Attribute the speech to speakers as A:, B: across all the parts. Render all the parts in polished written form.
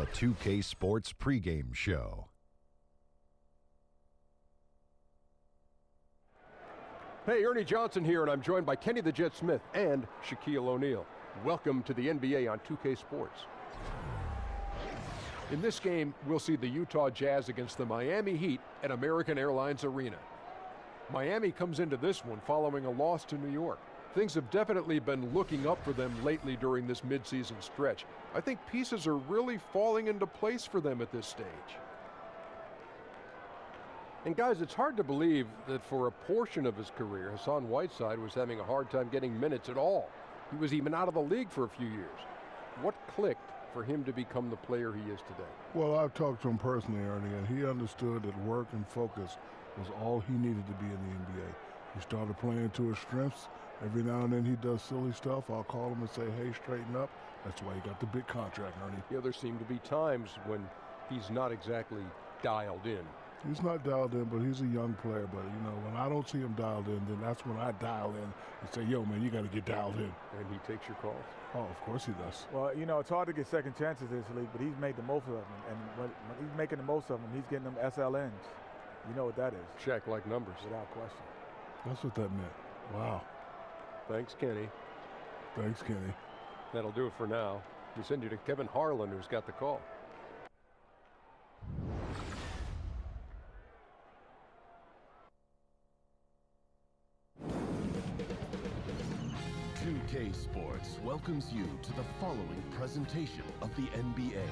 A: The 2K Sports pregame show.
B: Hey, Ernie Johnson here, and I'm joined by Kenny the Jet Smith and Shaquille O'Neal. Welcome to the NBA on 2K Sports. In this game, we'll see the Utah Jazz against the Miami Heat at American Airlines Arena. Miami comes into this one following a loss to New York. Things have definitely been looking up for them lately during this midseason stretch. I think pieces are really falling into place for them at this stage. And guys, it's hard to believe that for a portion of his career, Hassan Whiteside was having a hard time getting minutes at all. He was even out of the league for a few years. What clicked for him to become the player he is today?
C: Well, I've talked to him personally, Ernie, and he understood that work and focus was all he needed to be in the NBA. He started playing to his strengths. Every now and then he does silly stuff. I'll call him and say, hey, straighten up. That's why he got the big contract, Ernie.
B: Yeah, there seem to be times when he's not exactly dialed in.
C: He's not dialed in, but he's a young player. But, you know, when I don't see him dialed in, then that's when I dial in and say, yo, man, you got to get dialed in.
B: And he takes your calls?
C: Oh, of course he does.
D: Well, you know, it's hard to get second chances in this league, but he's made the most of them. And when he's making the most of them, he's getting them SLNs. You know what that is.
B: Shaq-like numbers.
D: Without question.
C: That's what that meant. Wow.
B: Thanks, Kenny.
C: Thanks, Kenny.
B: That'll do it for now. We send you to Kevin Harlan, who's got the call.
E: K Sports welcomes you to the following presentation of the NBA.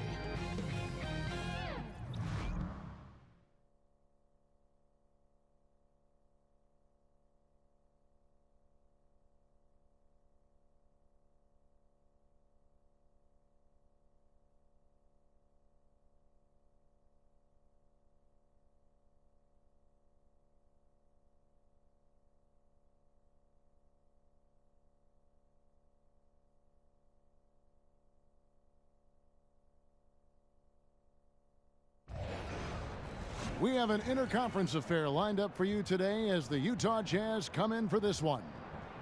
F: We have an interconference affair lined up for you today as the Utah Jazz come in for this one.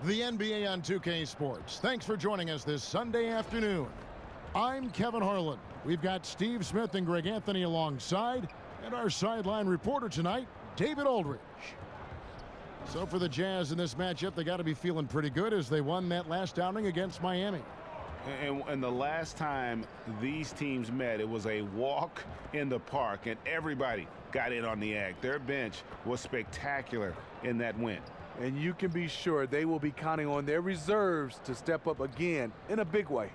F: The NBA on 2K Sports. Thanks for joining us this Sunday afternoon. I'm Kevin Harlan. We've got Steve Smith and Greg Anthony alongside, and our sideline reporter tonight, David Aldridge. So for the Jazz in this matchup, they got to be feeling pretty good as they won that last outing against Miami.
G: And the last time these teams met, it was a walk in the park, and everybody got in on the act. Their bench was spectacular in that win.
H: And you can be sure they will be counting on their reserves to step up again in a big way.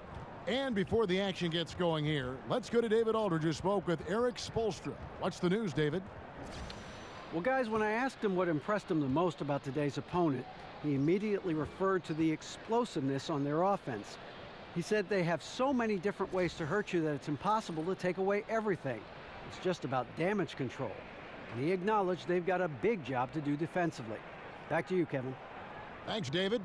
F: And before the action gets going here, let's go to David Aldridge, who spoke with Eric Spoelstra. What's the news, David?
I: Well, guys, when I asked him what impressed him the most about today's opponent, he immediately referred to the explosiveness on their offense. He said they have so many different ways to hurt you that it's impossible to take away everything. It's just about damage control. And he acknowledged they've got a big job to do defensively. Back to you, Kevin.
F: Thanks, David.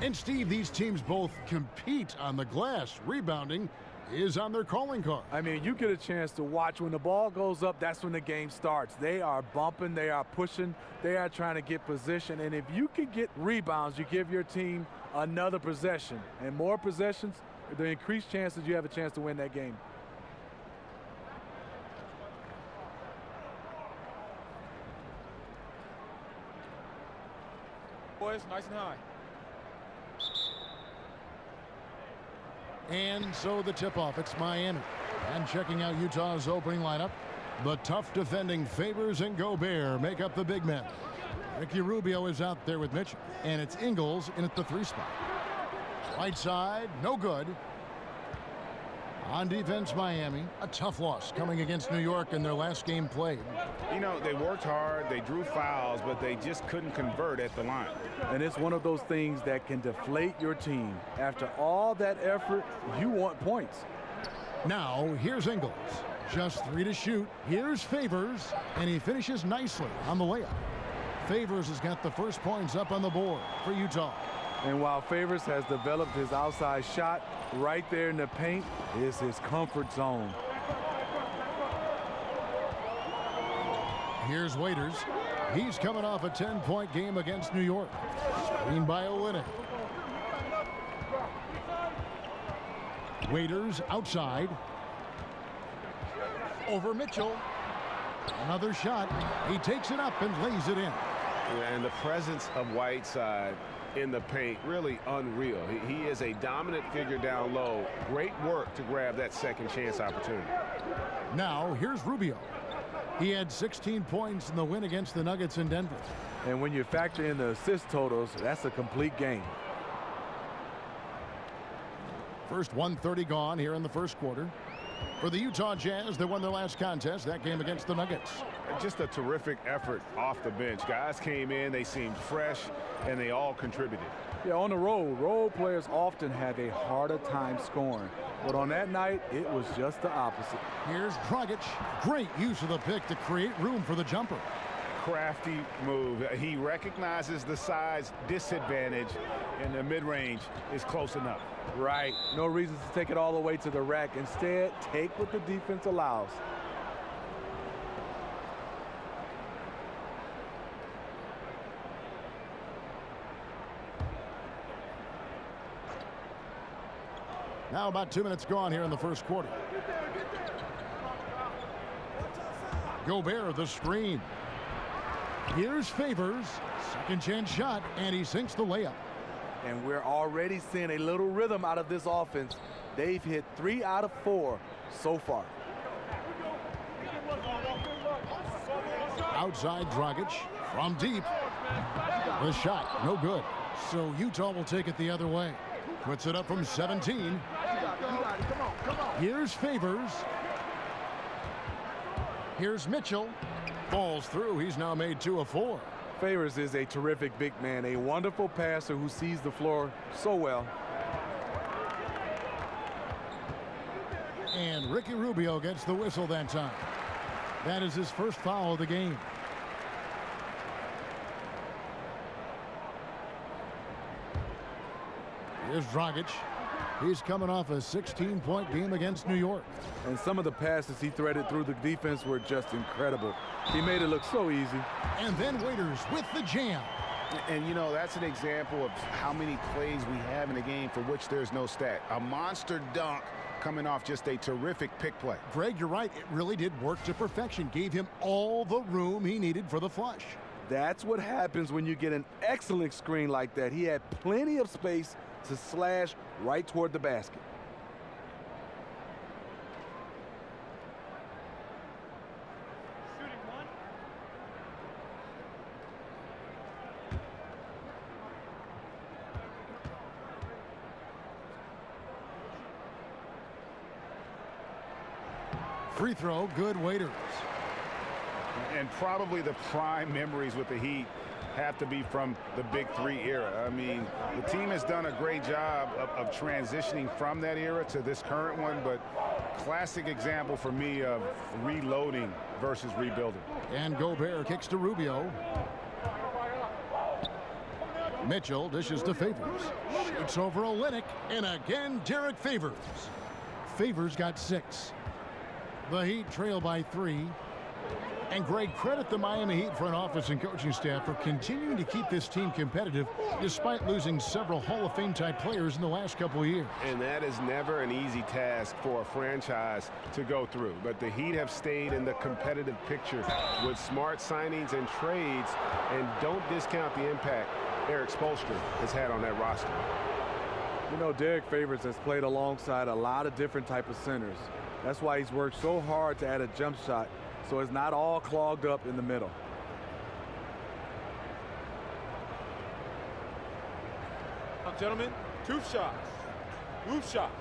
F: And Steve, these teams both compete on the glass. Rebounding is on their calling card.
H: I mean, you get a chance to watch when the ball goes up, that's when the game starts. They are bumping, they are pushing, they are trying to get position. And if you can get rebounds, you give your team another possession. And more possessions, the increased chances you have a chance to win that game.
J: Boys, nice and high.
F: And so the tip-off, it's Miami. And checking out Utah's opening lineup, the tough defending Favors and Gobert make up the big men. Ricky Rubio is out there with Mitchell, and it's Ingles in at the 3 spot. Right side, no good. On defense, Miami, a tough loss coming against New York in their last game played.
G: You know, they worked hard, they drew fouls, but they just couldn't convert at the line.
H: And it's one of those things that can deflate your team. After all that effort, you want points.
F: Now, here's Ingles. Just 3 to shoot. Here's Favors, and he finishes nicely on the layup. Favors has got the first points up on the board for Utah.
H: And while Favors has developed his outside shot, right there in the paint is his comfort zone.
F: Here's Waiters. He's coming off a 10-point game against New York. Screened by Olynyk. Waiters outside. over Mitchell. Another shot. He takes it up and lays it in.
G: And the presence of Whiteside in the paint, really unreal. He is a dominant figure down low. Great work to grab that second chance opportunity.
F: Now, here's Rubio. He had 16 points in the win against the Nuggets in Denver.
H: And when you factor in the assist totals, that's a complete game.
F: First 1:30 gone here in the first quarter. For the Utah Jazz, they won their last contest, that game against the Nuggets.
G: Just a terrific effort off the bench. Guys came in, they seemed fresh, and they all contributed.
H: Yeah, on the road, role players often have a harder time scoring. But on that night, it was just the opposite.
F: Here's Dragic. Great use of the pick to create room for the jumper.
G: Crafty move. He recognizes the size disadvantage, and the mid-range is close enough.
H: Right. No reason to take it all the way to the rack. Instead, take what the defense allows.
F: Now about 2 minutes gone here in the first quarter. Gobert, the screen. Here's Favors. Second chance shot, and he sinks the layup.
H: And we're already seeing a little rhythm out of this offense. They've hit 3 out of 4 so far.
F: Outside Dragic from deep. The shot, no good. So Utah will take it the other way. Puts it up from 17. Here's Favors. Here's Mitchell. Falls through. He's now made 2 of 4.
H: Favors is a terrific big man, a wonderful passer who sees the floor so well.
F: And Ricky Rubio gets the whistle that time. That is his first foul of the game. Here's Dragic. He's coming off a 16-point game against New York.
H: And some of the passes he threaded through the defense were just incredible. He made it look so easy.
F: And then Waiters with the jam.
G: And, you know, that's an example of how many plays we have in a game for which there's no stat. A monster dunk coming off just a terrific pick play.
F: Greg, you're right. It really did work to perfection. Gave him all the room he needed for the flush.
H: That's what happens when you get an excellent screen like that. He had plenty of space to slash right toward the basket.
F: Free throw, good. Waiters.
G: And probably the prime memories with the Heat have to be from the Big Three era. I mean, the team has done a great job of transitioning from that era to this current one, but classic example for me of reloading versus rebuilding.
F: And Gobert kicks to Rubio. Mitchell dishes to Favors. Shoots over Olynyk, and again Derek Favors. Favors got 6. The Heat trail by 3. And Greg, credit the Miami Heat front office and coaching staff for continuing to keep this team competitive despite losing several Hall of Fame type players in the last couple of years.
G: And that is never an easy task for a franchise to go through. But the Heat have stayed in the competitive picture with smart signings and trades, and don't discount the impact Eric Spoelstra has had on that roster.
H: You know, Derek Favors has played alongside a lot of different type of centers. That's why he's worked so hard to add a jump shot so it's not all clogged up in the middle.
J: Now, gentlemen, 2 shots. Move shots.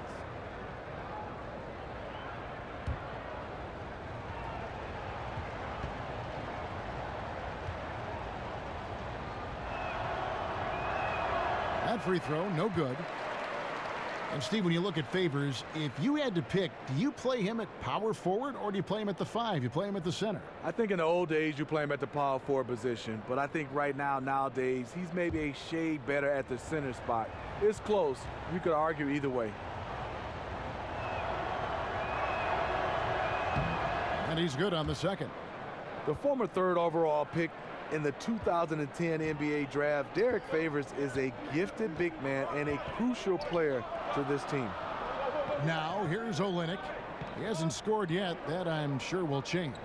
F: That free throw, no good. And Steve, when you look at Favors, if you had to pick, do you play him at power forward or do you play him at the 5? You play him at the center?
H: I think in the old days you play him at the power forward position, but I think right now, nowadays, he's maybe a shade better at the center spot. It's close. You could argue either way.
F: And he's good on the second.
H: The former 3rd overall pick in the 2010 NBA draft, Derek Favors is a gifted big man and a crucial player to this team.
F: Now here's Olynyk. He hasn't scored yet. That I'm sure will change.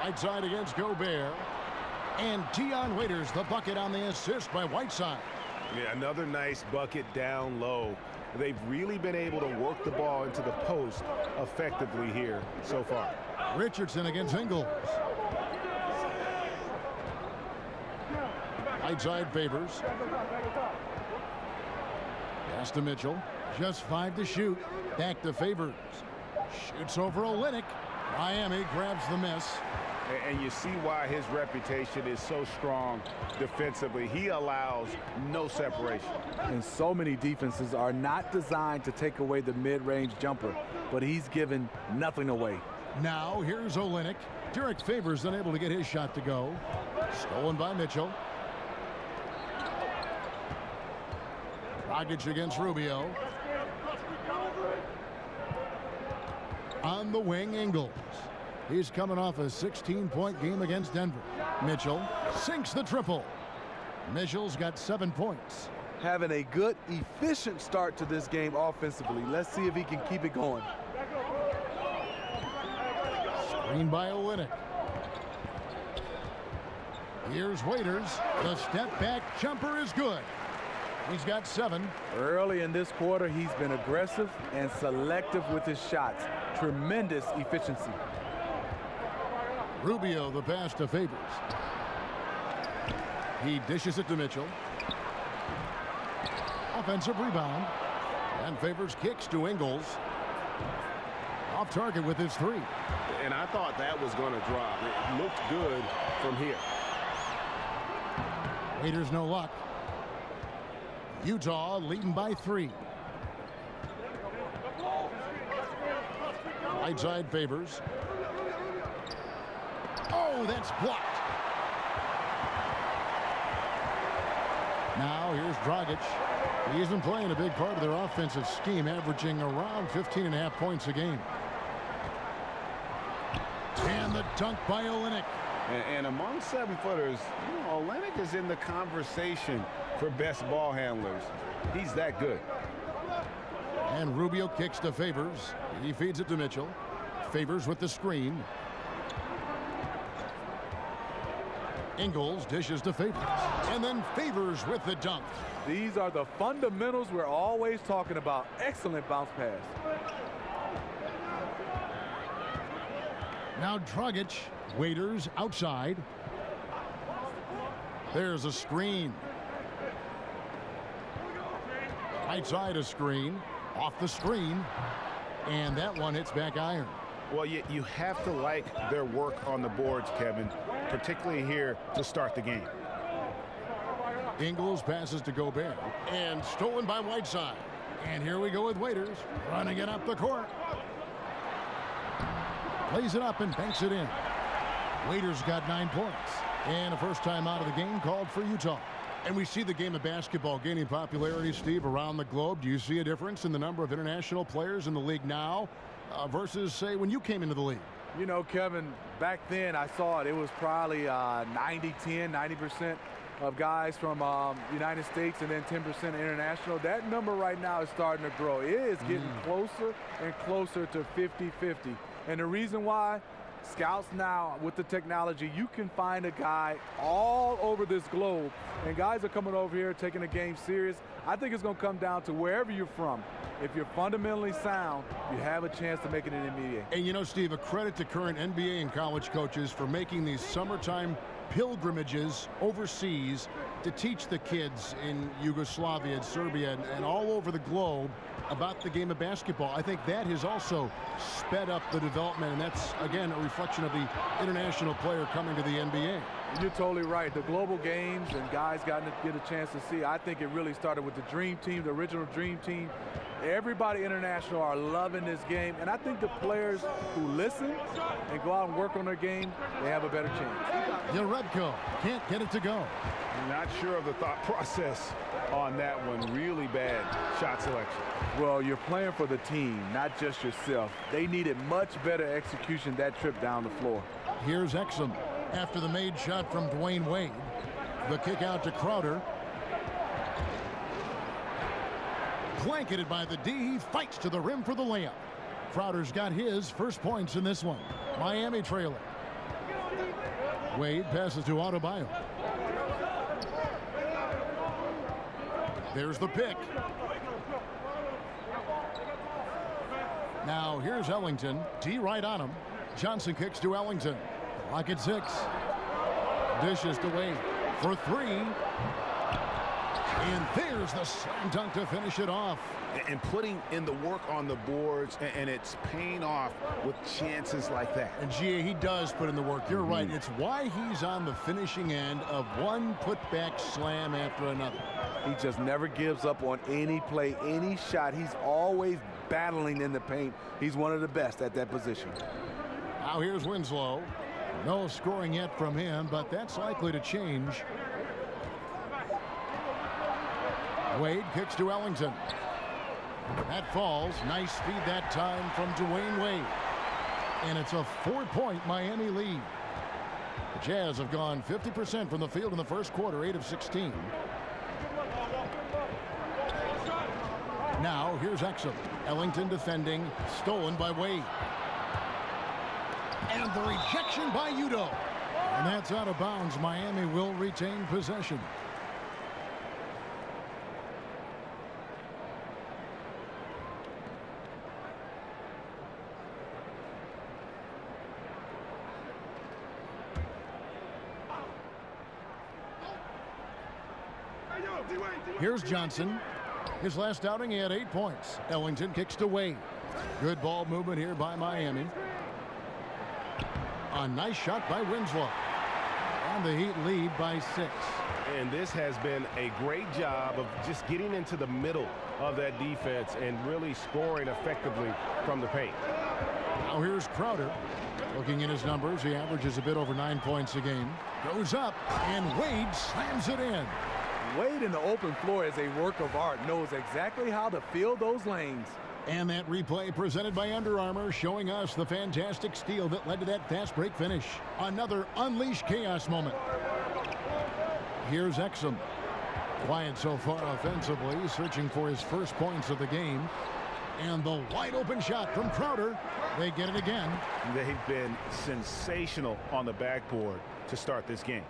F: Right side against Gobert. And Dion Waiters the bucket on the assist by Whiteside.
G: Yeah, another nice bucket down low. They've really been able to work the ball into the post effectively here so far.
F: Richardson against Ingles. Right side Favors. Pass to Mitchell. Just 5 to shoot. Back to Favors. Shoots over Olynyk. Miami grabs the miss.
G: And you see why his reputation is so strong defensively. He allows no separation.
H: And so many defenses are not designed to take away the mid-range jumper, but he's given nothing away.
F: Now here's Olynyk. Derek Favors unable to get his shot to go. Stolen by Mitchell. Dragic against Rubio. On the wing, Ingles. He's coming off a 16-point game against Denver. Mitchell sinks the triple. Mitchell's got 7 points.
H: Having a good, efficient start to this game offensively. Let's see if he can keep it going.
F: Screen by Olynyk. Here's Waiters. The step-back jumper is good. He's got 7.
H: Early in this quarter, he's been aggressive and selective with his shots. Tremendous efficiency.
F: Rubio the pass to Favors. He dishes it to Mitchell. Offensive rebound. And Favors kicks to Ingles. Off target with his 3.
G: And I thought that was going to drop. It looked good from here.
F: Waiters no luck. Utah leading by 3. Right side Favors. Oh, that's blocked. Now here's Dragic. He's been playing a big part of their offensive scheme, averaging around 15.5 points a game. And the dunk by Olynyk.
G: And among 7-footers, you know, Olynyk is in the conversation for best ball handlers. He's that good.
F: And Rubio kicks to Favors. He feeds it to Mitchell. Favors with the screen. Ingles dishes to Favors. And then Favors with the dunk.
H: These are the fundamentals we're always talking about. Excellent bounce pass.
F: Now Dragic. Waiters outside. There's a screen. Right side a screen. Off the screen. And that one hits back iron.
G: Well, you have to like their work on the boards, Kevin, particularly here to start the game.
F: Ingles passes to Gobert. And stolen by Whiteside. And here we go with Waiters. Running it up the court. Plays it up and banks it in. Waiters got 9 points. And a first time out of the game called for Utah. And we see the game of basketball gaining popularity, Steve, around the globe. Do you see a difference in the number of international players in the league now versus, say, when you came into the league?
H: You know, Kevin, back then I saw it. It was probably 90-10, 90% of guys from United States and then 10% international. That number right now is starting to grow. It is getting closer and closer to 50-50. And the reason why, scouts now, with the technology, you can find a guy all over this globe, and guys are coming over here taking the game serious. I think it's going to come down to wherever you're from. If you're fundamentally sound, you have a chance to make it in the NBA.
F: And you know, Steve, a credit to current NBA and college coaches for making these summertime pilgrimages overseas to teach the kids in Yugoslavia and Serbia and all over the globe about the game of basketball. I think that has also sped up the development, and that's, again, a reflection of the international player coming to the NBA.
H: You're totally right. The global games and guys got to get a chance to see. I think it really started with the Dream Team, the original Dream Team. Everybody international are loving this game, and I think the players who listen and go out and work on their game, they have a better chance.
F: Yaredko can't get it to go.
G: Not sure of the thought process on that one. Really bad shot selection.
H: Well, you're playing for the team, not just yourself. They needed much better execution that trip down the floor.
F: Here's Exum after the made shot from Dwayne Wade. The kick out to Crowder. Blanketed by the D. He fights to the rim for the layup. Crowder's got his first points in this one. Miami trailing. Wade passes to Adebayo. There's the pick. Now here's Ellington. D right on him. Johnson kicks to Ellington. Clock at 6. Dishes to Wade for 3. And there's the slam dunk to finish it off.
G: And putting in the work on the boards, and it's paying off with chances like that.
F: And G.A., he does put in the work. You're right. It's why he's on the finishing end of one putback slam after another.
H: He just never gives up on any play, any shot. He's always battling in the paint. He's one of the best at that position.
F: Now here's Winslow. No scoring yet from him, but that's likely to change. Wade kicks to Ellington. That falls. Nice feed that time from Dwayne Wade. And it's a 4-point Miami lead. The Jazz have gone 50% from the field in the first quarter, 8 of 16. Now here's Exum. Ellington defending, stolen by Wade. And the rejection by Udo. And that's out of bounds. Miami will retain possession. Here's Johnson. His last outing, he had 8 points. Ellington kicks to Wade. Good ball movement here by Miami. A nice shot by Winslow. And the Heat lead by 6.
G: And this has been a great job of just getting into the middle of that defense and really scoring effectively from the paint.
F: Now here's Crowder. Looking at his numbers, he averages a bit over 9 points a game. Goes up, and Wade slams it in.
H: Wade in the open floor is a work of art, knows exactly how to fill those lanes.
F: And that replay presented by Under Armour, showing us the fantastic steal that led to that fast break finish. Another unleashed chaos moment. Here's Exum. Quiet so far offensively, searching for his first points of the game. And the wide open shot from Crowder. They get it again.
G: They've been sensational on the backboard to start this game.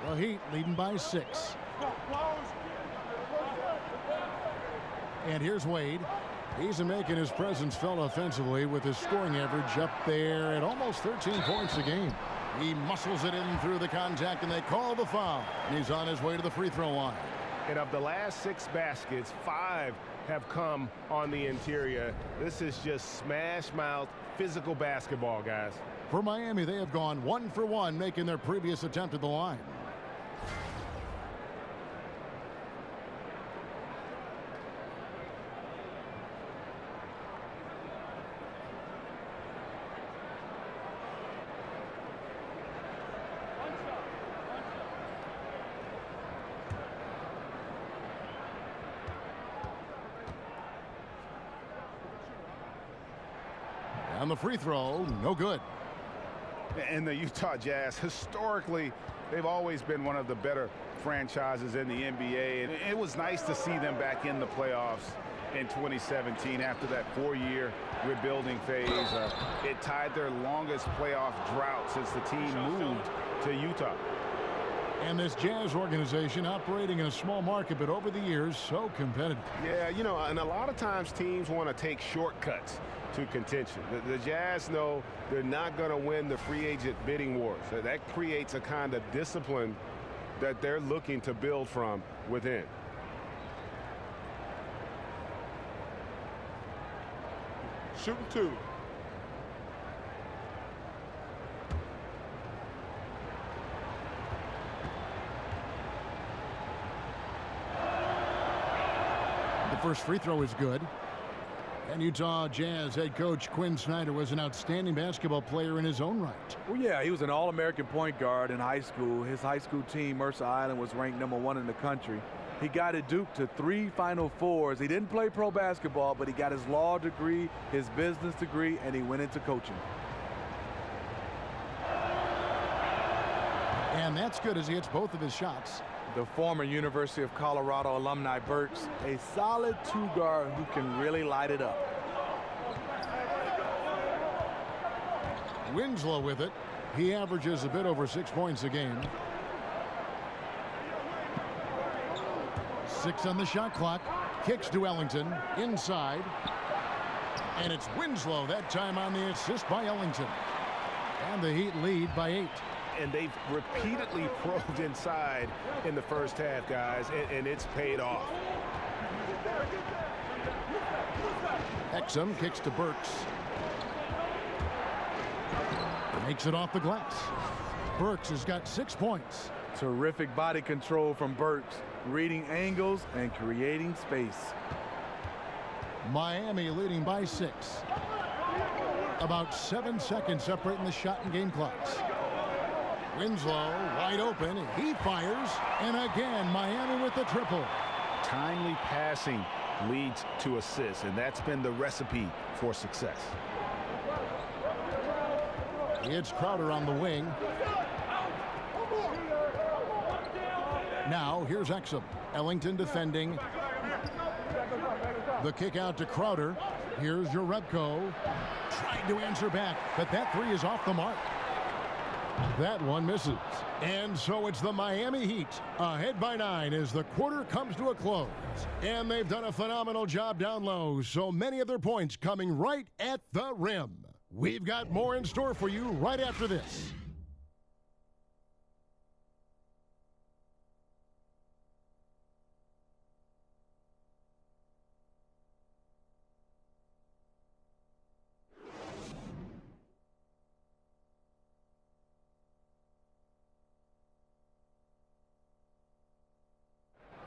F: The Heat leading by 6. And here's Wade. He's making his presence felt offensively with his scoring average up there at almost 13 points a game. He muscles it in through the contact, and they call the foul. He's on his way to the free throw line.
G: And of the last 6 baskets, 5 have come on the interior. This is just smash mouth physical basketball, guys.
F: For Miami, they have gone 1 for 1, making their previous attempt at the line. And the free throw, no good.
G: And the Utah Jazz, historically, they've always been one of the better franchises in the NBA. And it was nice to see them back in the playoffs in 2017 after that 4-year rebuilding phase. It tied their longest playoff drought since the team moved to Utah.
F: And this Jazz organization operating in a small market, but over the years, so competitive.
G: Yeah, you know, and a lot of times teams want to take shortcuts to contention. The Jazz know they're not going to win the free agent bidding wars. So that creates a kind of discipline that they're looking to build from within.
J: shooting 2.
F: The first free throw is good. And Utah Jazz head coach Quinn Snyder was an outstanding basketball player in his own right.
H: Well, yeah, he was an All-American point guard in high school. His high school team, Mercer Island, was ranked #1 in the country. He got at Duke to 3 Final Fours. He didn't play pro basketball, but he got his law degree, his business degree, and he went into coaching.
F: And that's good as he hits both of his shots.
H: The former University of Colorado alumni Burks, a solid 2-guard who can really light it up.
F: Winslow with it. He averages a bit over 6 points a game. 6 on the shot clock. Kicks to Ellington. Inside. And it's Winslow that time on the assist by Ellington. And the Heat lead by 8.
G: And they've repeatedly probed inside in the first half, guys, and it's paid off.
F: Exum kicks to Burks. Makes it off the glass. Burks has got 6 points.
H: Terrific body control from Burks, reading angles and creating space.
F: Miami leading by 6. About 7 seconds separating the shot and game clocks. Winslow wide open. He fires. And again, Miami with the triple.
G: Timely passing leads to assists, and that's been the recipe for success.
F: It's Crowder on the wing. Now here's Exum. Ellington defending. The kick out to Crowder. Here's Jerebko. Trying to answer back, but that 3 is off the mark. That one misses. And so it's the Miami Heat ahead by 9 as the quarter comes to a close. And they've done a phenomenal job down low, so many of their points coming right at the rim. We've got more in store for you right after this.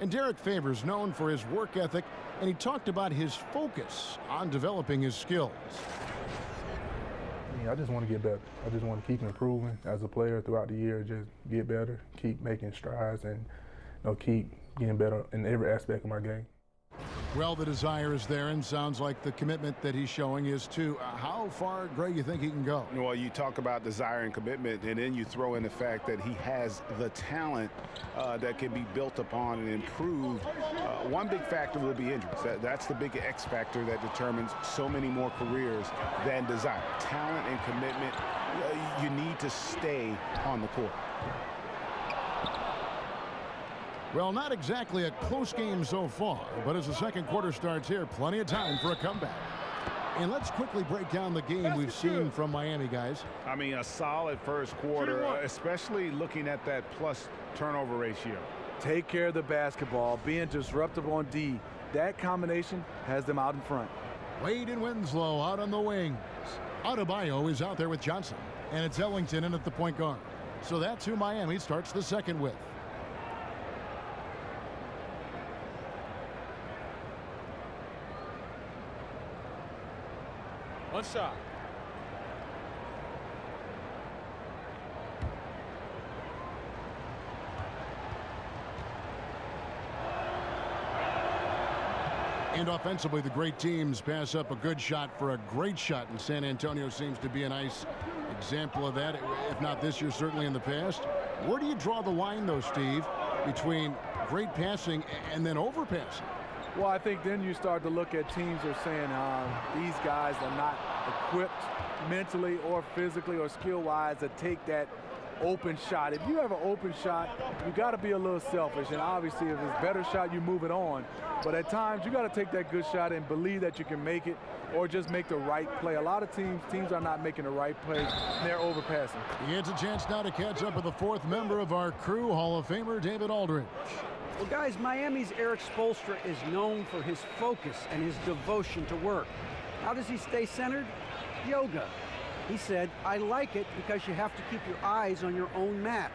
F: And Derek Favors known for his work ethic, and he talked about his focus on developing his skills.
K: I just want to get better. I just want to keep improving as a player throughout the year, just get better, keep making strides, and keep getting better in every aspect of my game.
F: Well, the desire is there, and sounds like the commitment that he's showing is too. How far, Greg, you think he can go?
G: Well, you talk about desire and commitment, and then you throw in the fact that he has the talent that can be built upon and improved. One big factor will be injuries. That's the big X factor that determines so many more careers than desire. Talent and commitment, you need to stay on the court.
F: Well, not exactly a close game so far, but as the second quarter starts here, plenty of time for a comeback. And let's quickly break down the game we've seen from Miami, guys.
G: I mean, a solid first quarter, especially looking at that plus turnover ratio.
H: Take care of the basketball, being disruptive on D. That combination has them out in front.
F: Wade and Winslow out on the wings. Adebayo is out there with Johnson, and it's Ellington in at the point guard. So that's who Miami starts the second with.
J: One shot.
F: And offensively, the great teams pass up a good shot for a great shot, and San Antonio seems to be a nice example of that, if not this year, certainly in the past. Where do you draw the line, though, Steve, between great passing and then overpassing?
H: Well, I think then you start to look at teams that are saying these guys are not equipped mentally or physically or skill-wise to take that open shot. If you have an open shot, you got to be a little selfish. And obviously, if it's a better shot, you move it on. But at times, you got to take that good shot and believe that you can make it or just make the right play. A lot of teams are not making the right play. They're overpassing.
F: It's a chance now to catch up with the fourth member of our crew, Hall of Famer David Aldridge.
I: Well, guys, Miami's Eric Spoelstra is known for his focus and his devotion to work. How does he stay centered? Yoga. He said, I like it because you have to keep your eyes on your own mat.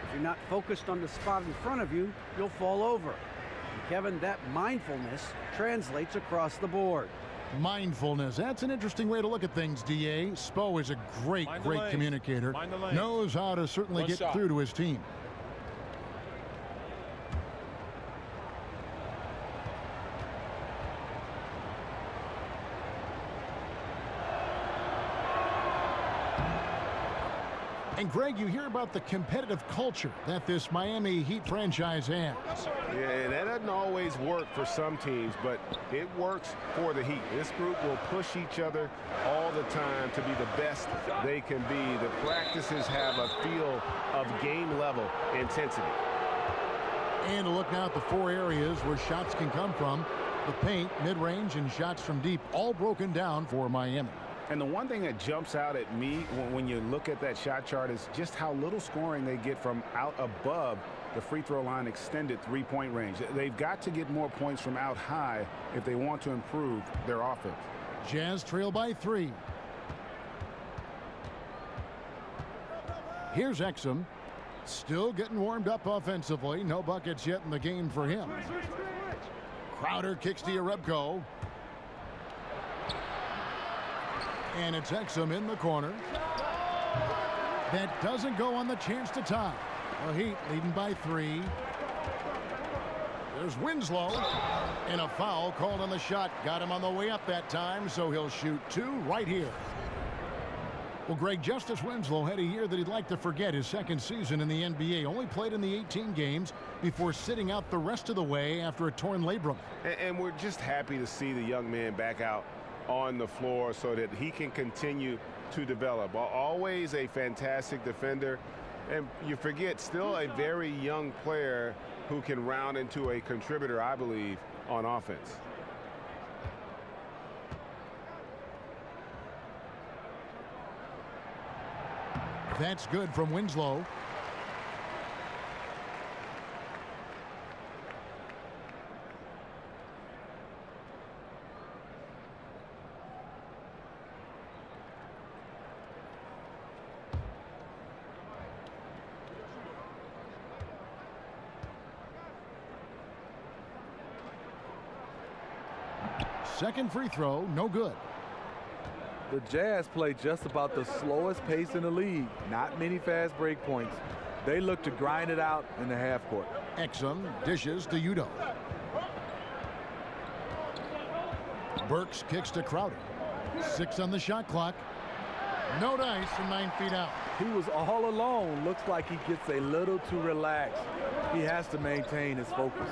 I: If you're not focused on the spot in front of you, you'll fall over. And Kevin, that mindfulness translates across the board.
F: Mindfulness. That's an interesting way to look at things, D.A. Spo is a great communicator. Knows how to certainly get through to his team. And Greg, you hear about the competitive culture that this Miami Heat franchise has.
G: Yeah, and that doesn't always work for some teams, but it works for the Heat. This group will push each other all the time to be the best they can be. The practices have a feel of game-level intensity.
F: And to look now at the 4 areas where shots can come from, the paint, mid-range, and shots from deep, all broken down for Miami.
G: And the one thing that jumps out at me when you look at that shot chart is just how little scoring they get from out above the free throw line extended three-point range. They've got to get more points from out high if they want to improve their offense.
F: Jazz trail by 3. Here's Exum. Still getting warmed up offensively. No buckets yet in the game for him. Crowder kicks to Yarebko. And it's Exum in the corner. That doesn't go on the chance to tie. The Heat leading by 3. There's Winslow. And a foul called on the shot. Got him on the way up that time, so he'll shoot 2 right here. Well, Greg, Justice Winslow had a year that he'd like to forget. His second season in the NBA. Only played in the 18 games before sitting out the rest of the way after a torn labrum.
G: And we're just happy to see the young man back out on the floor so that he can continue to develop. Always a fantastic defender, and you forget, still a very young player who can round into a contributor, I believe, on offense.
F: That's good from Winslow. Second free throw, no good.
H: The Jazz play just about the slowest pace in the league. Not many fast break points. They look to grind it out in the half court.
F: Exum dishes to Udo. Burks kicks to Crowder. 6 on the shot clock. No dice from 9 feet out.
H: He was all alone. Looks like he gets a little too relaxed. He has to maintain his focus.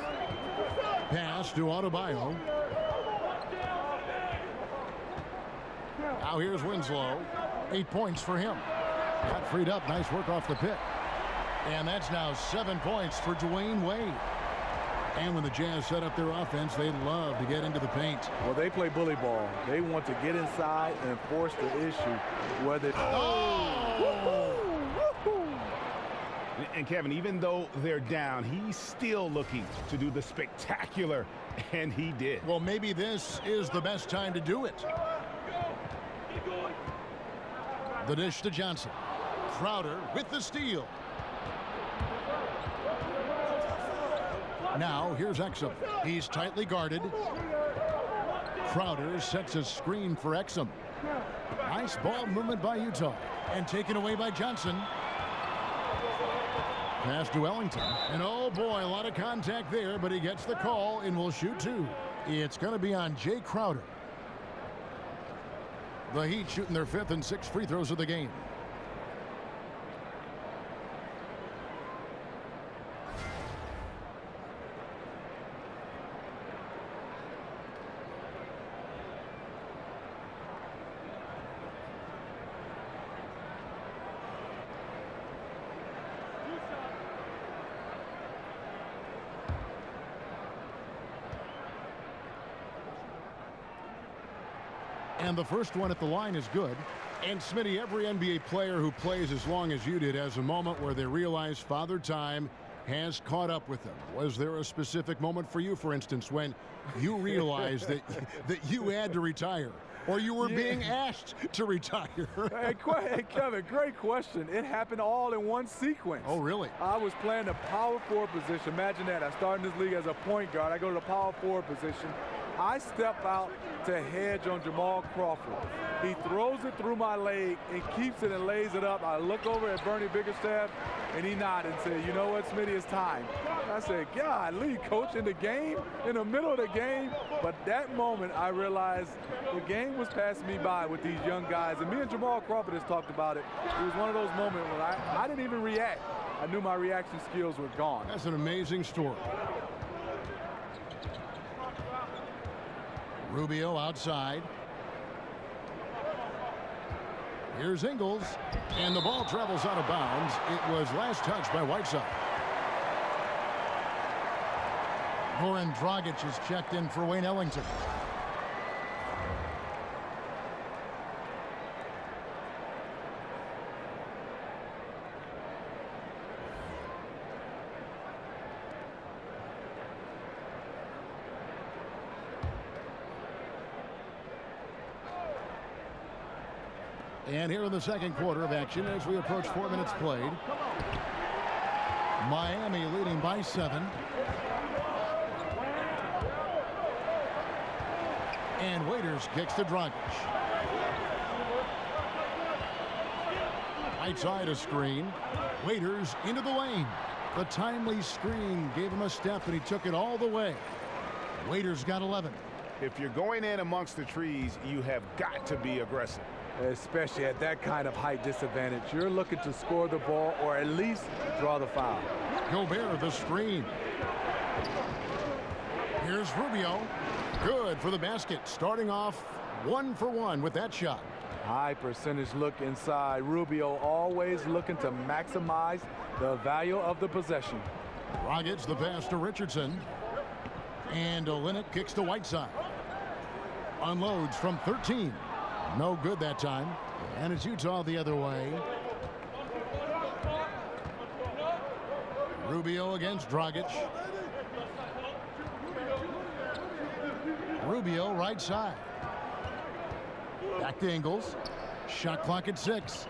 F: Pass to Adebayo. Now here's Winslow. 8 points for him. Got freed up. Nice work off the pick. And that's now 7 points for Dwayne Wade. And when the Jazz set up their offense, they love to get into the paint.
H: Well, they play bully ball. They want to get inside and force the issue. Whether
G: And Kevin, even though they're down, he's still looking to do the spectacular, and he did.
F: Well, maybe this is the best time to do it. The dish to Johnson. Crowder with the steal. Now here's Exum. He's tightly guarded. Crowder sets a screen for Exum. Nice ball movement by Utah. And taken away by Johnson. Pass to Ellington. And oh boy, a lot of contact there, but he gets the call and will shoot 2. It's going to be on Jay Crowder. The Heat shooting their 5th and 6th free throws of the game. And the first one at the line is good. And Smitty, every NBA player who plays as long as you did has a moment where they realize Father Time has caught up with them. Was there a specific moment for you, for instance, when you realized that you had to retire? or you were being asked to retire?
H: Hey, Kevin, great question. It happened all in one sequence.
F: Oh, really?
H: I was playing the power forward position. Imagine that. I started in this league as a point guard. I go to the power forward position. I step out to hedge on Jamal Crawford. He throws it through my leg and keeps it and lays it up. I look over at Bernie Bickerstaff, and he nodded and said, you know what, Smitty, it's time. I said, God, lead coach in the game, in the middle of the game. But that moment, I realized the game was passing me by with these young guys. And me and Jamal Crawford has talked about it. It was one of those moments when I didn't even react. I knew my reaction skills were gone.
F: That's an amazing story. Rubio outside. Here's Ingles, and the ball travels out of bounds. It was last touched by Whiteside. Goran Dragic is checked in for Wayne Ellington. And here in the second quarter of action as we approach 4 minutes played. Miami leading by 7. And Waiters kicks to Dragic. Right side a screen. Waiters into the lane. The timely screen gave him a step and he took it all the way. Waiters got 11.
G: If you're going in amongst the trees, you have got to be aggressive.
H: Especially at that kind of height disadvantage. You're looking to score the ball or at least draw the foul.
F: Gobert the screen. Here's Rubio. Good for the basket. Starting off 1 for 1 with that shot.
H: High percentage look inside. Rubio always looking to maximize the value of the possession.
F: Dragic the pass to Richardson. And Olynyk kicks to Whiteside. Unloads from 13. No good that time. And it's Utah the other way. Rubio against Dragic. Rubio right side. Back to Ingles. Shot clock at 6.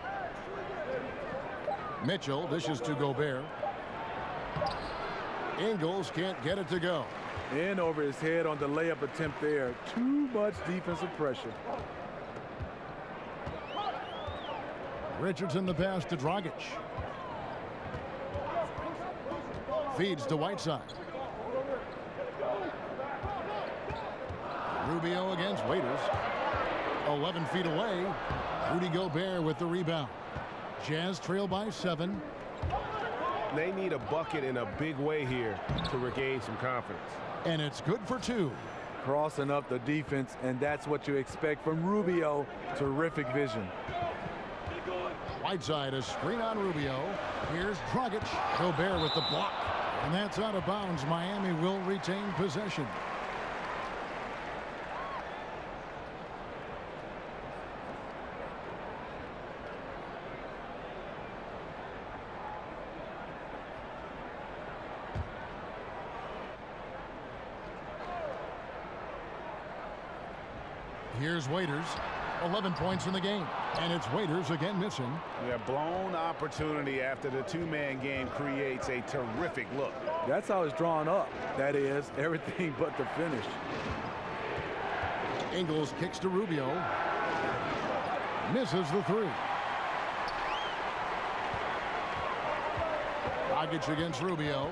F: Mitchell dishes to Gobert. Ingles can't get it to go.
H: In over his head on the layup attempt there. Too much defensive pressure.
F: Richardson the pass to Dragic. Feeds to Whiteside. Rubio against Waiters. 11 feet away. Rudy Gobert with the rebound. Jazz trail by 7.
G: They need a bucket in a big way here to regain some confidence.
F: And it's good for 2.
H: Crossing up the defense, and that's what you expect from Rubio. Terrific vision.
F: Whiteside a screen on Rubio. Here's Dragic. Gobert with the block. And that's out of bounds. Miami will retain possession. Here's Waiters. 11 points in the game. And it's Waiters again missing.
G: Yeah, blown opportunity after the two-man game creates a terrific look.
H: That's how it's drawn up. That is, everything but the finish.
F: Ingles kicks to Rubio. Misses the 3. Dragic against Rubio.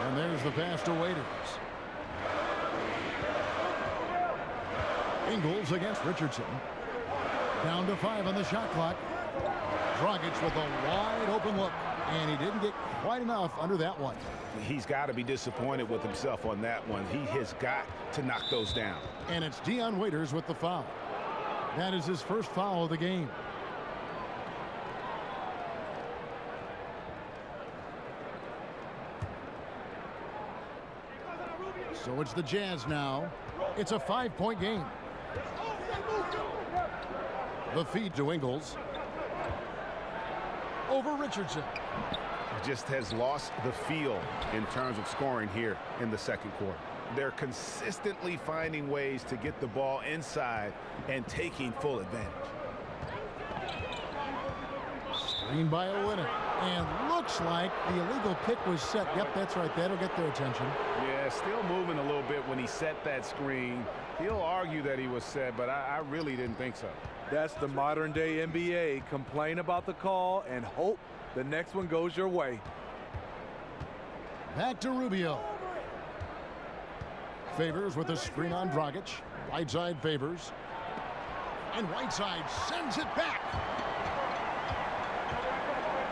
F: And there's the pass to Waiters. Ingles against Richardson. Down to 5 on the shot clock. Dragic with a wide open look. And he didn't get quite enough under that one.
G: He's got to be disappointed with himself on that one. He has got to knock those down.
F: And it's Dion Waiters with the foul. That is his first foul of the game. So it's the Jazz now. It's a 5-point game. The feed to Ingles. Over Richardson.
G: Just has lost the feel in terms of scoring here in the second quarter. They're consistently finding ways to get the ball inside and taking full advantage.
F: Screen by Olynyk. And looks like the illegal pick was set. Yep, that's right. That'll get their attention.
G: Yeah, still moving a little bit when he set that screen. He'll argue that he was set, but I really didn't think so.
H: That's the modern day NBA. Complain about the call and hope the next one goes your way.
F: Back to Rubio. Favors with a screen on Dragic. Whiteside Favors. And Whiteside sends it back.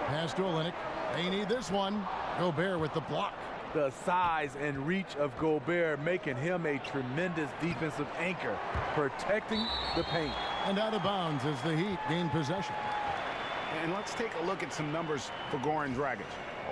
F: Pass to Olynyk. They need this one. Gobert with the block.
H: The size and reach of Gobert making him a tremendous defensive anchor, protecting the paint.
F: And out of bounds as the Heat gain possession.
G: And let's take a look at some numbers for Goran Dragic.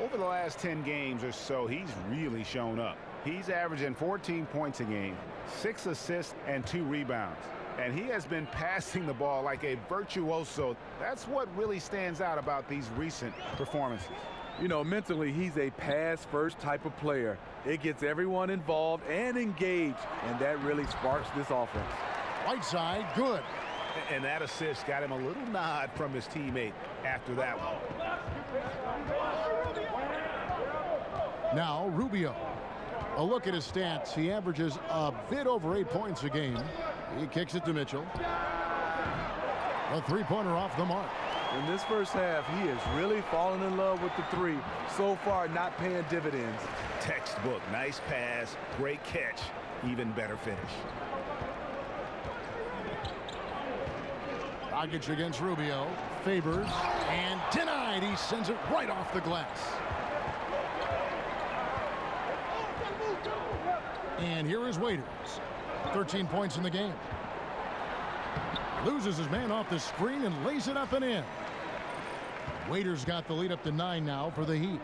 G: Over the last 10 games or so, he's really shown up. He's averaging 14 points a game, 6 assists, and 2 rebounds. And he has been passing the ball like a virtuoso. That's what really stands out about these recent performances.
H: You know, mentally, he's a pass-first type of player. It gets everyone involved and engaged, and that really sparks this offense.
F: Whiteside, good.
G: And that assist got him a little nod from his teammate after that one.
F: Now, Rubio. A look at his stats. He averages a bit over 8 points a game. He kicks it to Mitchell. A three-pointer off the mark.
H: In this first half, he is really falling in love with the three. So far, not paying dividends.
G: Textbook, nice pass, great catch, even better finish.
F: Dragic against Rubio. Favors and denied. He sends it right off the glass. And here is Waiters. 13 points in the game. Loses his man off the screen and lays it up and in. Waiters got the lead up to 9 now for the Heat.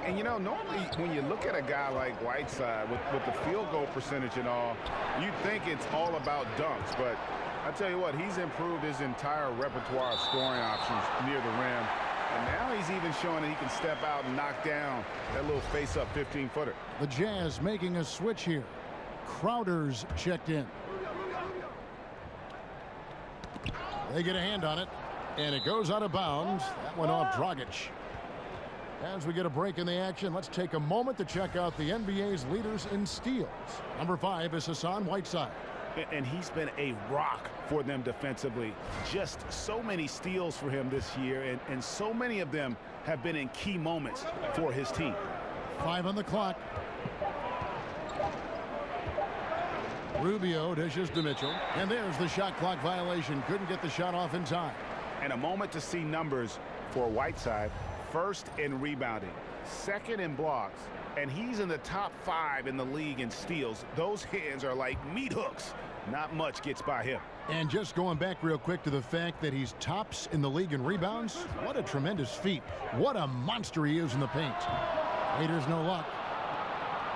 G: And you know, normally when you look at a guy like Whiteside with the field goal percentage and all, you'd think it's all about dunks. But I tell you what, he's improved his entire repertoire of scoring options near the rim. And now he's even showing that he can step out and knock down that little face-up 15-footer.
F: The Jazz making a switch here. Crowder's checked in. They get a hand on it, and it goes out of bounds. That went off Dragic. As we get a break in the action, let's take a moment to check out the NBA's leaders in steals. Number 5 is Hassan Whiteside.
G: And he's been a rock for them defensively. Just so many steals for him this year, and so many of them have been in key moments for his team.
F: 5 on the clock. Rubio dishes to Mitchell, and there's the shot clock violation. Couldn't get the shot off in time.
G: And a moment to see numbers for Whiteside. First in rebounding, second in blocks, and he's in the top 5 in the league in steals. Those hands are like meat hooks. Not much gets by him.
F: And just going back real quick to the fact that he's tops in the league in rebounds, what a tremendous feat. What a monster he is in the paint. Waiters no luck.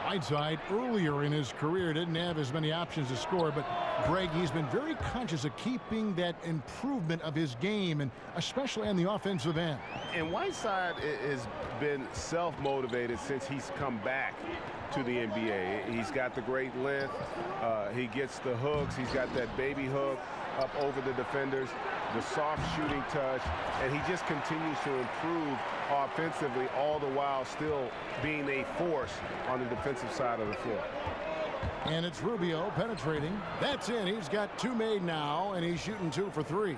F: Whiteside earlier in his career didn't have as many options to score, but Greg, he's been very conscious of keeping that improvement of his game, and especially on the offensive end.
G: And Whiteside has been self-motivated since he's come back to the NBA. He's got the great length. He gets the hooks. He's got that baby hook up over the defenders, the soft shooting touch, and he just continues to improve offensively, all the while still being a force on the defensive side of the floor.
F: And it's Rubio penetrating. That's in. He's got 2 made now, and he's shooting 2 for 3.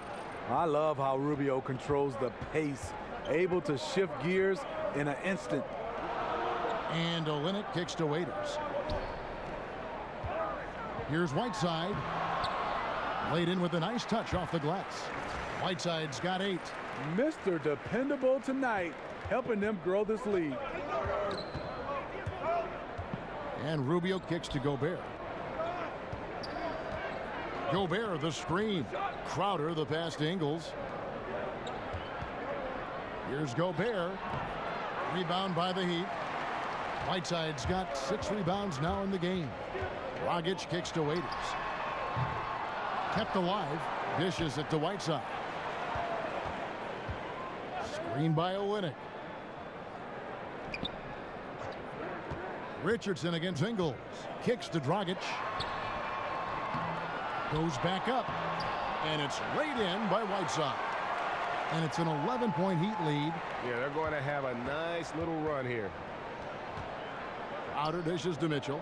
H: I love how Rubio controls the pace, able to shift gears in an instant.
F: And Olynyk kicks to Waiters. Here's Whiteside. Laid in with a nice touch off the glass. Whiteside's got 8.
H: Mr. Dependable tonight, helping them grow this lead.
F: And Rubio kicks to Gobert. Gobert the screen. Crowder the pass to Ingles. Here's Gobert. Rebound by the Heat. Whiteside's got 6 rebounds now in the game. Dragic kicks to Waiters. Kept alive. Dishes it to Whiteside. Screen by Olynyk. Richardson against Ingles. Kicks to Dragic. Goes back up. And it's laid in by Whiteside. And it's an 11-point Heat lead.
G: Yeah, they're going to have a nice little run here.
F: Outer dishes to Mitchell.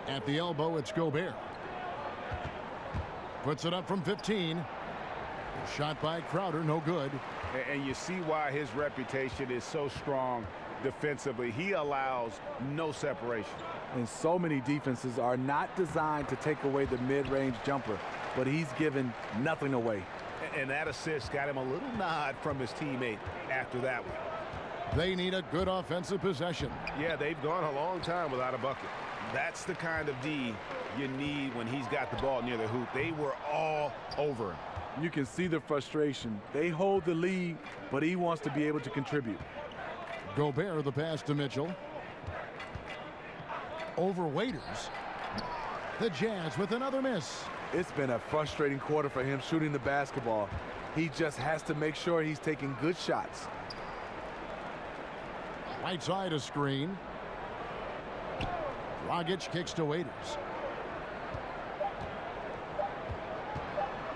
F: At the elbow, it's Gobert. Puts it up from 15. Shot by Crowder, no good.
G: And you see why his reputation is so strong defensively. He allows no separation.
H: And so many defenses are not designed to take away the mid-range jumper, but he's given nothing away.
G: And that assist got him a little nod from his teammate after that one.
F: They need a good offensive possession.
G: Yeah, they've gone a long time without a bucket. That's the kind of D you need when he's got the ball near the hoop. They were all over him.
H: You can see the frustration. They hold the lead, but he wants to be able to contribute.
F: Gobert, the pass to Mitchell. Over Waiters. The Jazz with another miss.
H: It's been a frustrating quarter for him shooting the basketball. He just has to make sure he's taking good shots.
F: Right side a screen. Dragic kicks to Waiters.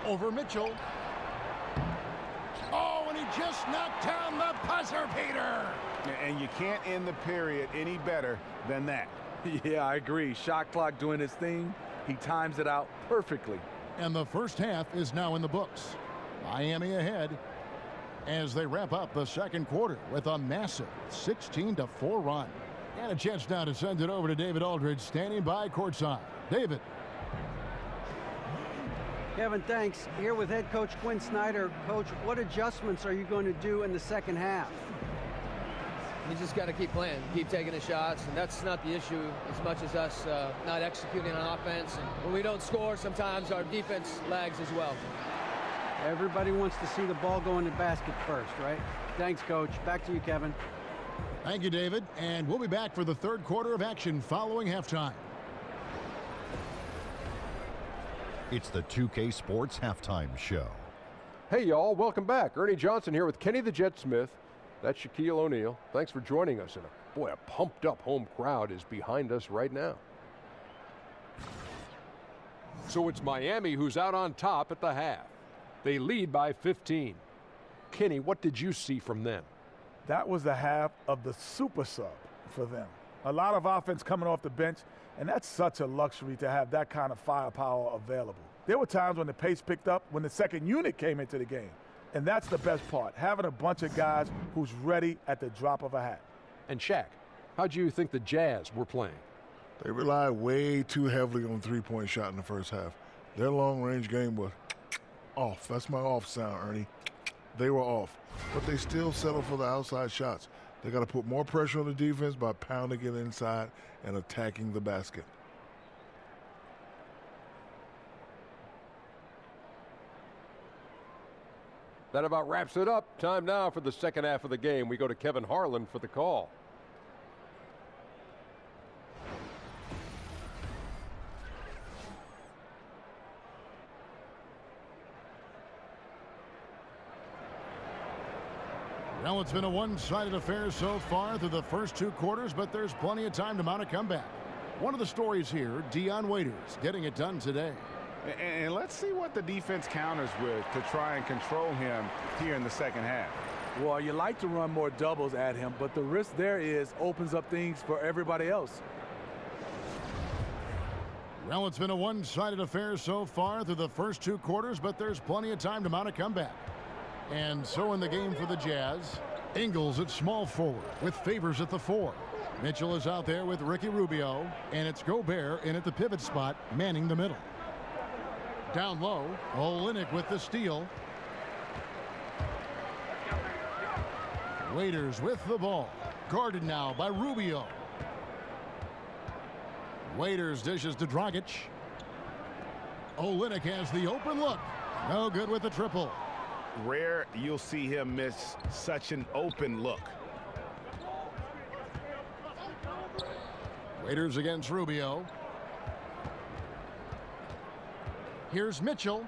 F: Over Mitchell. Oh, and he just knocked down the buzzer beater.
G: And you can't end the period any better than that.
H: Yeah, I agree. Shot clock doing his thing. He times it out perfectly.
F: And the first half is now in the books. Miami ahead as they wrap up the second quarter with a massive 16-4 run. And a chance now to send it over to David Aldridge, standing by courtside. David.
I: Kevin, thanks. Here with head coach Quinn Snyder. Coach, what adjustments are you going to do in the second half?
L: You just got to keep playing, keep taking the shots, and that's not the issue as much as us not executing on offense. And when we don't score, sometimes our defense lags as well.
I: Everybody wants to see the ball go in the basket first, right? Thanks, Coach. Back to you, Kevin.
F: Thank you, David. And we'll be back for the third quarter of action following halftime.
A: It's the 2K Sports Halftime Show.
B: Hey, y'all. Welcome back. Ernie Johnson here with Kenny the Jet Smith. That's Shaquille O'Neal. Thanks for joining us. And boy, a pumped-up home crowd is behind us right now. So it's Miami who's out on top at the half. They lead by 15. Kenny, what did you see from them?
D: That was the half of the super sub for them. A lot of offense coming off the bench, and that's such a luxury to have that kind of firepower available. There were times when the pace picked up when the second unit came into the game. And that's the best part, having a bunch of guys who's ready at the drop of a hat.
B: And Shaq, how do you think the Jazz were playing?
C: They relied way too heavily on the three-point shot in the first half. Their long-range game was off. That's my off sound, Ernie. They were off. But they still settled for the outside shots. They got to put more pressure on the defense by pounding it inside and attacking the basket.
B: That about wraps it up. Time now for the second half of the game. We go to Kevin Harlan for the call.
F: Well, it's been a one-sided affair so far through the first two quarters, but there's plenty of time to mount a comeback. One of the stories here, Dion Waiters getting it done today.
G: And let's see what the defense counters with to try and control him here in the second half.
H: Well, you like to run more doubles at him, but the risk there is opens up things for everybody else.
F: Well, it's been a one-sided affair so far through the first two quarters, but there's plenty of time to mount a comeback. And so in the game for the Jazz, Ingles at small forward with Favors at the 4. Mitchell is out there with Ricky Rubio, and it's Gobert in at the pivot spot, manning the middle. Down low, Olynyk with the steal. Waiters with the ball. Guarded now by Rubio. Waiters dishes to Dragic. Olynyk has the open look. No good with the triple.
G: Rare you'll see him miss such an open look.
F: Waiters against Rubio. Here's Mitchell.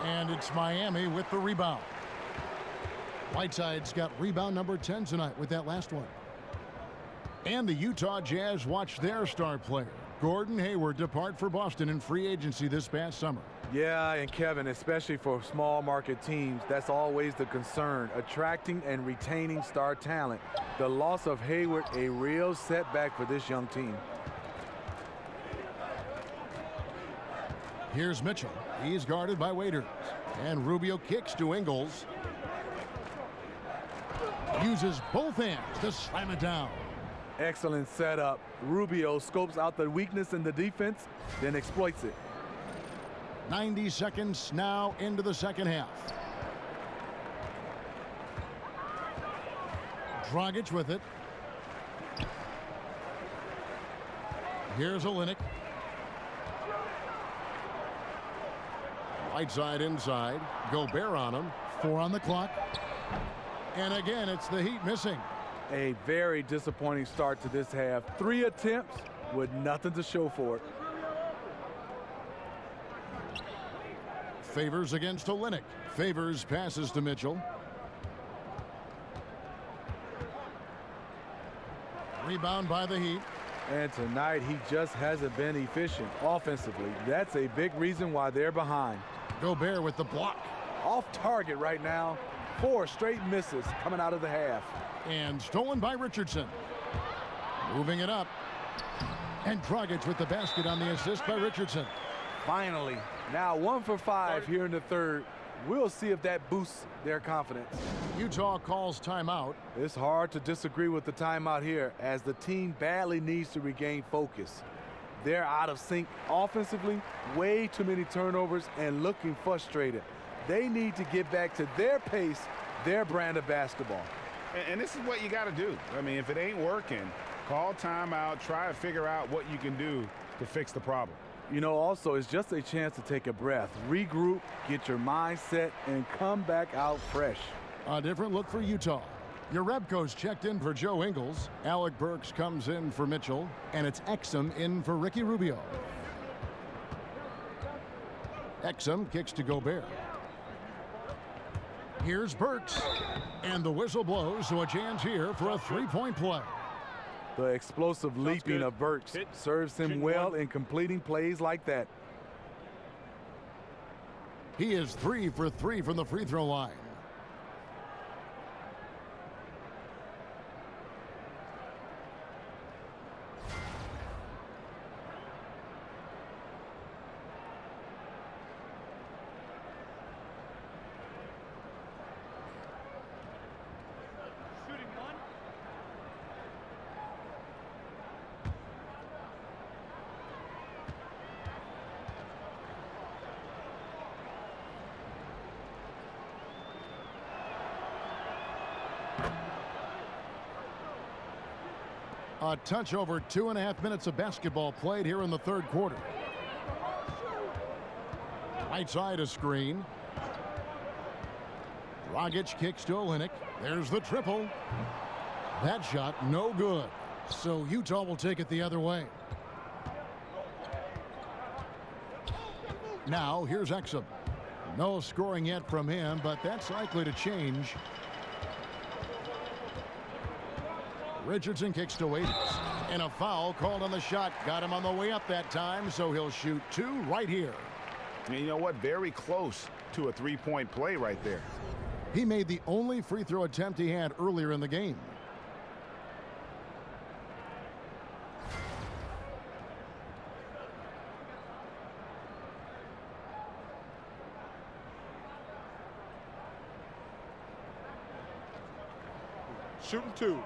F: And it's Miami with the rebound. Whiteside's got rebound number 10 tonight with that last one. And the Utah Jazz watch their star player, Gordon Hayward, depart for Boston in free agency this past summer.
H: Yeah, and Kevin, especially for small market teams, that's always the concern, attracting and retaining star talent. The loss of Hayward, a real setback for this young team.
F: Here's Mitchell. He's guarded by Waiters. And Rubio kicks to Ingles. Uses both hands to slam it down.
H: Excellent setup. Rubio scopes out the weakness in the defense, then exploits it.
F: 90 seconds now into the second half. Dragic with it. Here's Olynyk. Whiteside inside. Gobert on him. 4 on the clock. And again, it's the Heat missing.
H: A very disappointing start to this half. 3 attempts with nothing to show for it.
F: Favors against Olynyk. Favors passes to Mitchell. Rebound by the Heat.
H: And tonight he just hasn't been efficient offensively. That's a big reason why they're behind.
F: Gobert with the block.
H: Off target right now. 4 straight misses coming out of the half.
F: And stolen by Richardson. Moving it up. And Dragic with the basket on the assist by Richardson.
H: Finally, now 1 for 5 here in the third. We'll see if that boosts their confidence.
F: Utah calls timeout.
H: It's hard to disagree with the timeout here as the team badly needs to regain focus. They're out of sync offensively, way too many turnovers, and looking frustrated. They need to get back to their pace, their brand of basketball.
G: And this is what you got to do. I mean, if it ain't working, call timeout, try to figure out what you can do to fix the problem.
H: You know, also, it's just a chance to take a breath, regroup, get your mind set, and come back out fresh.
F: A different look for Utah. Your Rebco's checked in for Joe Ingles. Alec Burks comes in for Mitchell. And it's Exum in for Ricky Rubio. Exum kicks to Gobert. Here's Burks. And the whistle blows, so a chance here for a three-point play.
H: The explosive leaping of Burks serves him well in completing plays like that.
F: He is 3 for 3 from the free throw line. A touch over 2.5 minutes of basketball played here in the third quarter. Right side a screen. Dragic kicks to Olynyk. There's the triple. That shot no good. So Utah will take it the other way. Now here's Exum. No scoring yet from him, but that's likely to change. Richardson kicks to Waiters. And a foul called on the shot. Got him on the way up that time, so he'll shoot 2 right here.
G: And you know what? Very close to a three-point play right there.
F: He made the only free throw attempt he had earlier in the game.
J: Shooting 2.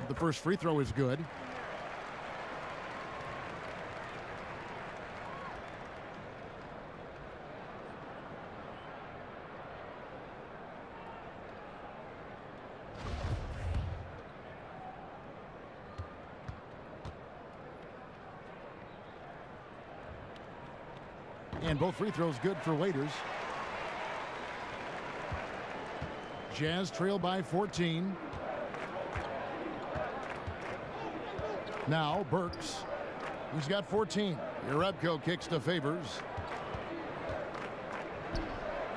F: The first free throw is good. And both free throws good for Waiters. Jazz trail by 14. Now Burks. He's got 14. Jerebko kicks to Favors.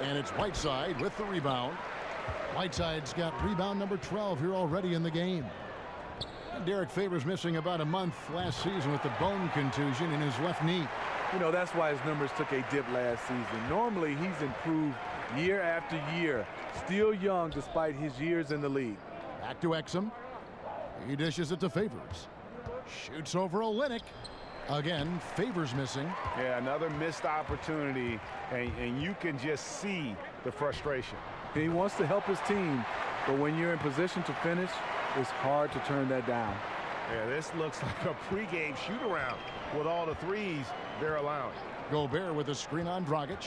F: And it's Whiteside with the rebound. Whiteside's got rebound number 12 here already in the game. And Derek Favors missing about a month last season with the bone contusion in his left knee.
H: You know, that's why his numbers took a dip last season. Normally, he's improved year after year. Still young despite his years in the league.
F: Back to Exum. He dishes it to Favors. Shoots over Olynyk. Again, Favors missing.
G: Yeah, another missed opportunity, and you can just see the frustration.
H: He wants to help his team, but when you're in position to finish, it's hard to turn that down.
G: Yeah, this looks like a pregame shoot-around with all the threes they're allowing.
F: Gobert with a screen on Dragic.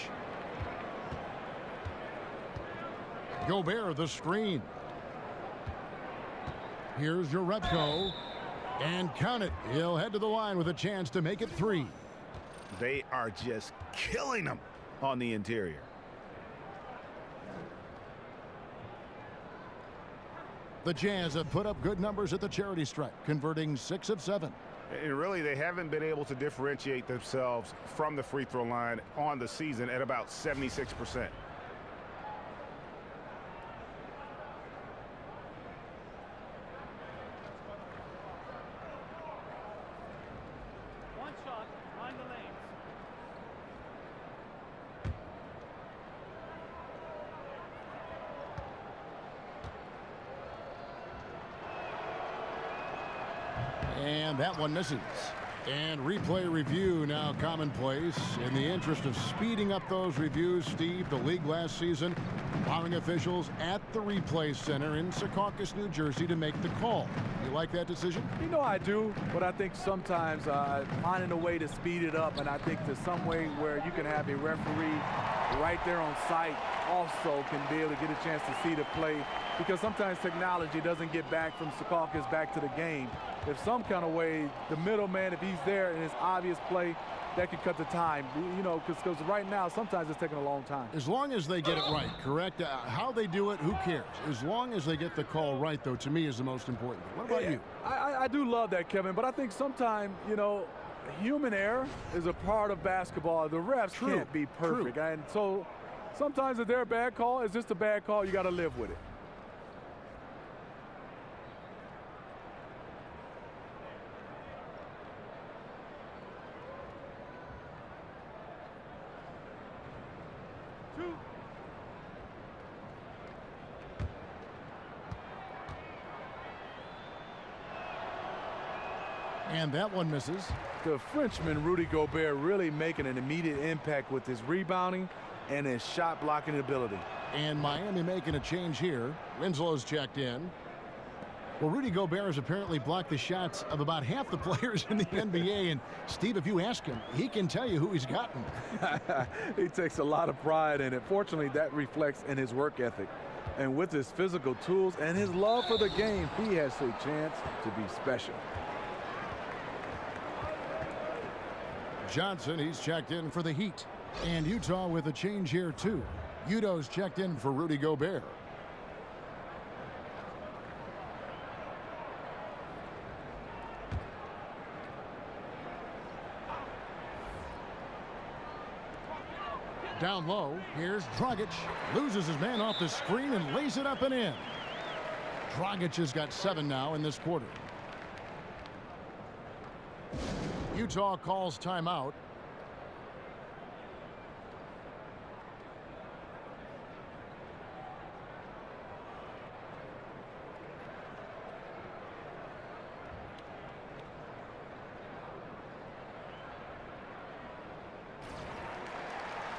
F: Gobert the screen. Here's Jerebko. And count it. He'll head to the line with a chance to make it 3.
G: They are just killing them on the interior.
F: The Jazz have put up good numbers at the charity stripe, converting 6 of 7.
G: And really, they haven't been able to differentiate themselves from the free throw line on the season at about 76%.
F: And that one misses. And replay review now commonplace. In the interest of speeding up those reviews, Steve, the league last season allowing officials at the replay center in Secaucus, New Jersey to make the call. You like that decision?
H: You know I do, but I think sometimes finding a way to speed it up, and I think there's some way where you can have a referee right there on site also can be able to get a chance to see the play, because sometimes technology doesn't get back from Secaucus back to the game. If some kind of way, the middleman, if he's there in his obvious play, that could cut the time, you know, because right now, sometimes it's taking a long time.
F: As long as they get it right, correct? How they do it, who cares? As long as they get the call right, though, to me is the most important. What about you?
H: I do love that, Kevin, but I think sometimes, you know, human error is a part of basketball. The refs can't be perfect. And so sometimes if they're a bad call, it's just a bad call. You got to live with it.
F: And that one misses.
H: The Frenchman, Rudy Gobert, really making an immediate impact with his rebounding and his shot blocking ability.
F: And Miami making a change here. Winslow's checked in. Well, Rudy Gobert has apparently blocked the shots of about half the players in the NBA. And, Steve, if you ask him, he can tell you who he's gotten.
H: He takes a lot of pride in it. Fortunately, that reflects in his work ethic. And with his physical tools and his love for the game, he has a chance to be special.
F: Johnson, he's checked in for the Heat. And Utah with a change here, too. Udo's checked in for Rudy Gobert. Down low, here's Dragic. Loses his man off the screen and lays it up and in. Dragic has got 7 now in this quarter. Utah calls timeout.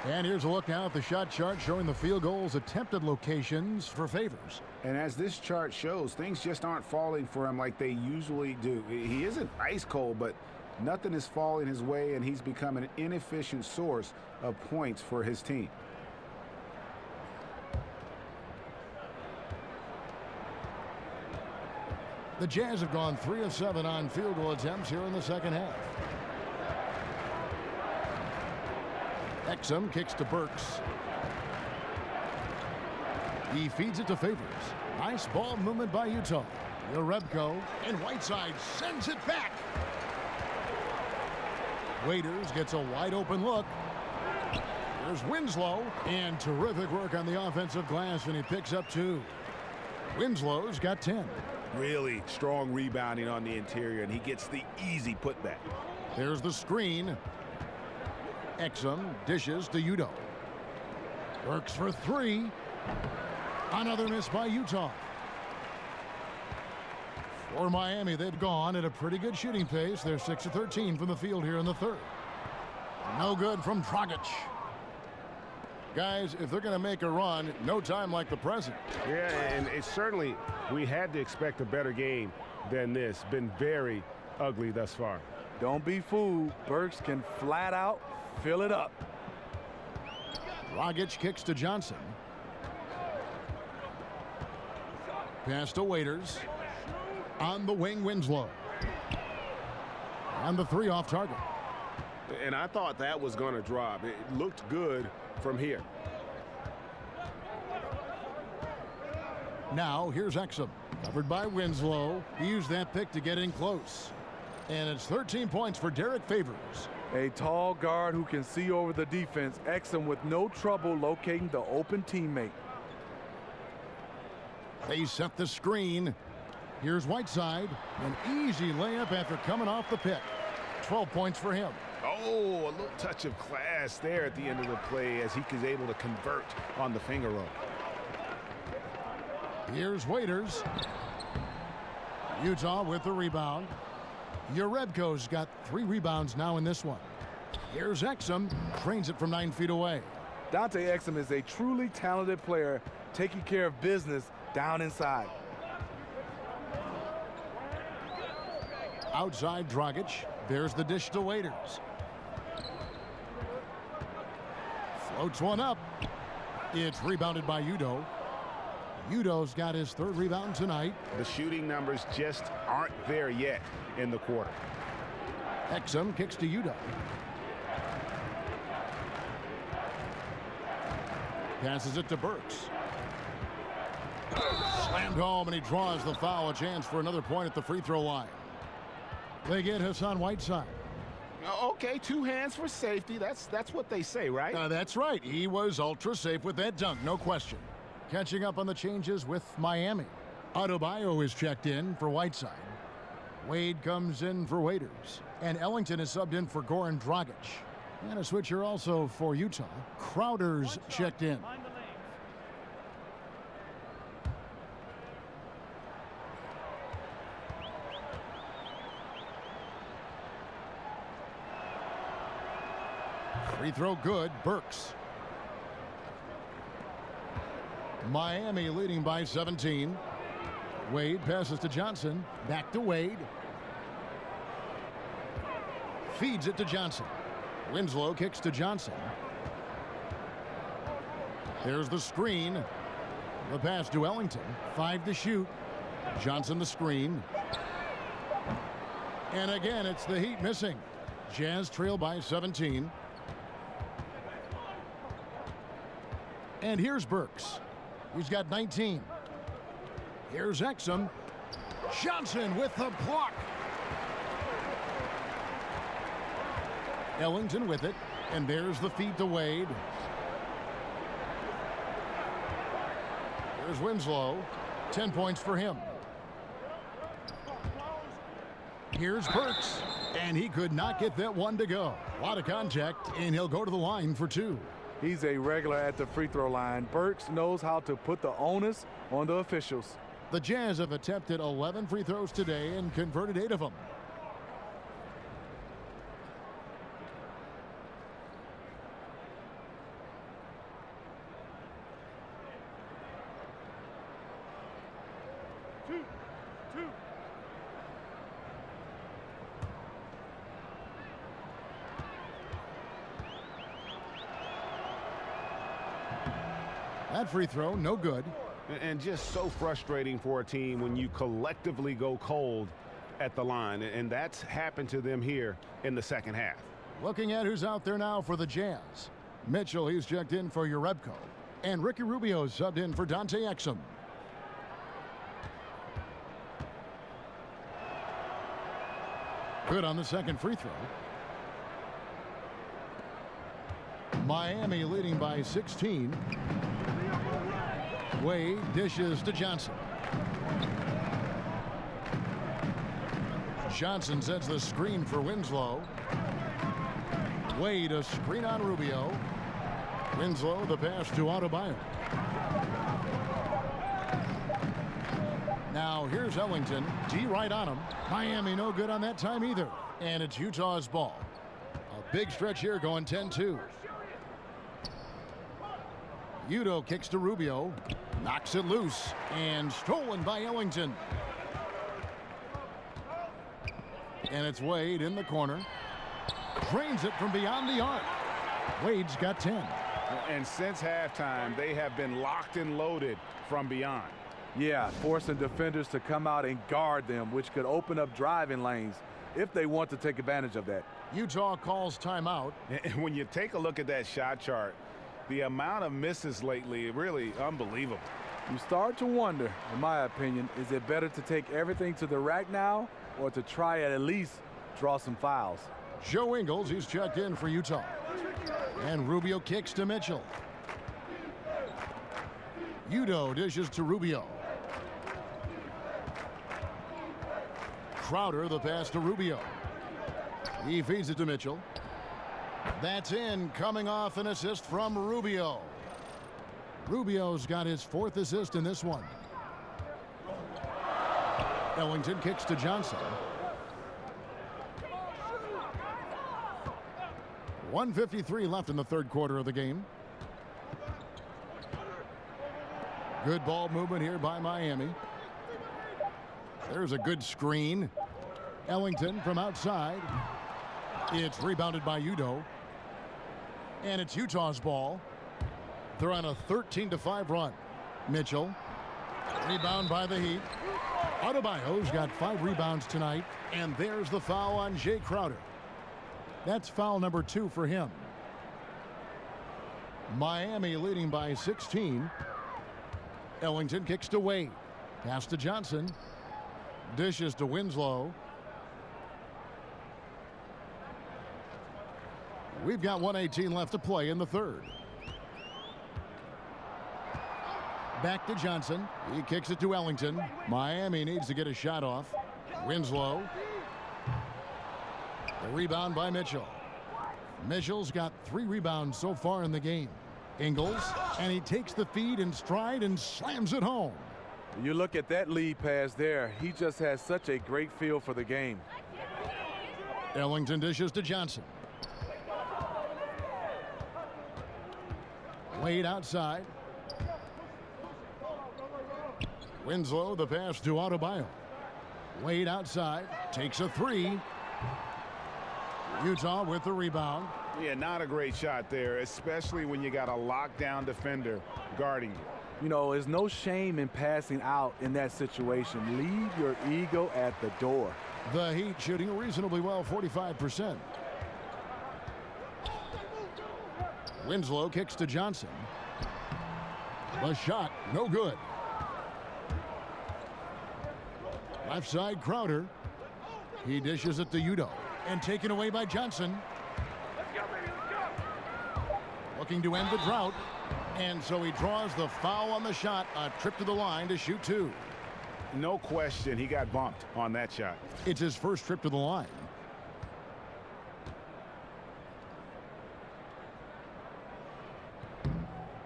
F: And here's a look now at the shot chart showing the field goals attempted locations for Favors.
G: And as this chart shows, things just aren't falling for him like they usually do. He isn't ice cold, but nothing is falling his way, and he's become an inefficient source of points for his team.
F: The Jazz have gone 3 of 7 on field goal attempts here in the second half. Exum kicks to Burks. He feeds it to Favors. Nice ball movement by Utah. Yarebko, and Whiteside sends it back. Waiters gets a wide open look. There's Winslow, and terrific work on the offensive glass, and he picks up 2. Winslow's got 10.
G: Really strong rebounding on the interior, and he gets the easy putback.
F: There's the screen. Exum dishes to Udo. Works for 3. Another miss by Utah. For Miami, they've gone at a pretty good shooting pace. They're 6 of 13 from the field here in the third. No good from Dragic. Guys, if they're going to make a run, no time like the present.
G: Yeah, and it's certainly, we had to expect a better game than this. Been very ugly thus far.
H: Don't be fooled. Burks can flat out fill it up.
F: Dragic kicks to Johnson. Pass to Waiters. On the wing, Winslow. And the 3 off target.
G: And I thought that was going to drop. It looked good from here.
F: Now, here's Exum. Covered by Winslow. He used that pick to get in close. And it's 13 points for Derek Favors.
H: A tall guard who can see over the defense. Exum with no trouble locating the open teammate.
F: They set the screen. Here's Whiteside. An easy layup after coming off the pick. 12 points for him.
G: Oh, a little touch of class there at the end of the play as he was able to convert on the finger roll.
F: Here's Waiters. Utah with the rebound. Yarebko's got 3 rebounds now in this one. Here's Exum. Trains it from 9 feet away.
H: Dante Exum is a truly talented player taking care of business down inside.
F: Outside Dragic. There's the dish to Waiters. Floats one up. It's rebounded by Udo. Udo's got his 3rd rebound tonight.
G: The shooting numbers just aren't there yet in the quarter.
F: Exum kicks to Udo. Passes it to Burks. Slammed home, and he draws the foul. A chance for another point at the free throw line. They get Hassan Whiteside.
G: Okay, 2 hands for safety. That's what they say, right?
F: That's right. He was ultra safe with that dunk, no question. Catching up on the changes with Miami. Adebayo is checked in for Whiteside. Wade comes in for Waiters. And Ellington is subbed in for Goran Dragic. And a switcher also for Utah. Crowder's checked in. Free throw good. Burks. Miami leading by 17. Wade passes to Johnson. Back to Wade. Feeds it to Johnson. Winslow kicks to Johnson. There's the screen. The pass to Ellington. 5 to shoot. Johnson the screen. And again, it's the Heat missing. Jazz trail by 17. And here's Burks. He's got 19. Here's Exum. Johnson with the block. Ellington with it. And there's the feed to Wade. There's Winslow. 10 points for him. Here's Burks. And he could not get that one to go. A lot of contact, and he'll go to the line for 2.
H: He's a regular at the free throw line. Burks knows how to put the onus on the officials.
F: The Jazz have attempted 11 free throws today and converted 8 of them. That free throw, no good.
G: And just so frustrating for a team when you collectively go cold at the line. And that's happened to them here in the second half.
F: Looking at who's out there now for the Jazz. Mitchell, he's checked in for Yarebko. And Ricky Rubio subbed in for Dante Exum. Good on the second free throw. Miami leading by 16. Wade dishes to Johnson. Johnson sets the screen for Winslow. Wade a screen on Rubio. Winslow the pass to Adebayo. Now here's Ellington. D right on him. Miami no good on that time either. And it's Utah's ball. A big stretch here going 10-2. Udo kicks to Rubio. Knocks it loose. And stolen by Ellington. And it's Wade in the corner. Drains it from beyond the arc. Wade's got 10.
G: And since halftime, they have been locked and loaded from beyond.
H: Yeah, forcing defenders to come out and guard them, which could open up driving lanes if they want to take advantage of that.
F: Utah calls timeout.
G: And when you take a look at that shot chart, the amount of misses lately, really unbelievable.
H: You start to wonder, in my opinion, is it better to take everything to the rack now or to try at least draw some fouls?
F: Joe Ingles, he's checked in for Utah. And Rubio kicks to Mitchell. Udo dishes to Rubio. Crowder the pass to Rubio. He feeds it to Mitchell. That's in, coming off an assist from Rubio. Rubio's got his 4th assist in this one. Ellington kicks to Johnson. 1:53 left in the third quarter of the game. Good ball movement here by Miami. There's a good screen. Ellington from outside. It's rebounded by Udo. And it's Utah's ball. They're on a 13-5 run. Mitchell. Rebound by the Heat. Adebayo's got 5 rebounds tonight. And there's the foul on Jay Crowder. That's foul number 2 for him. Miami leading by 16. Ellington kicks to Wade. Pass to Johnson. Dishes to Winslow. We've got 1:18 left to play in the third. Back to Johnson. He kicks it to Ellington. Miami needs to get a shot off. Winslow. The rebound by Mitchell. Mitchell's got 3 rebounds so far in the game. Ingles, and he takes the feed in stride and slams it home.
H: You look at that lead pass there. He just has such a great feel for the game.
F: Ellington dishes to Johnson. Wade outside. Winslow, the pass to Adebayo. Wade outside, takes a 3. Utah with the rebound.
G: Yeah, not a great shot there, especially when you got a lockdown defender guarding you.
H: You know, there's no shame in passing out in that situation. Leave your ego at the door.
F: The Heat shooting reasonably well, 45%. Winslow kicks to Johnson. The shot, no good. Left side, Crowder. He dishes it to Udo. And taken away by Johnson. Looking to end the drought. And so he draws the foul on the shot. A trip to the line to shoot 2.
G: No question, he got bumped on that shot.
F: It's his first trip to the line.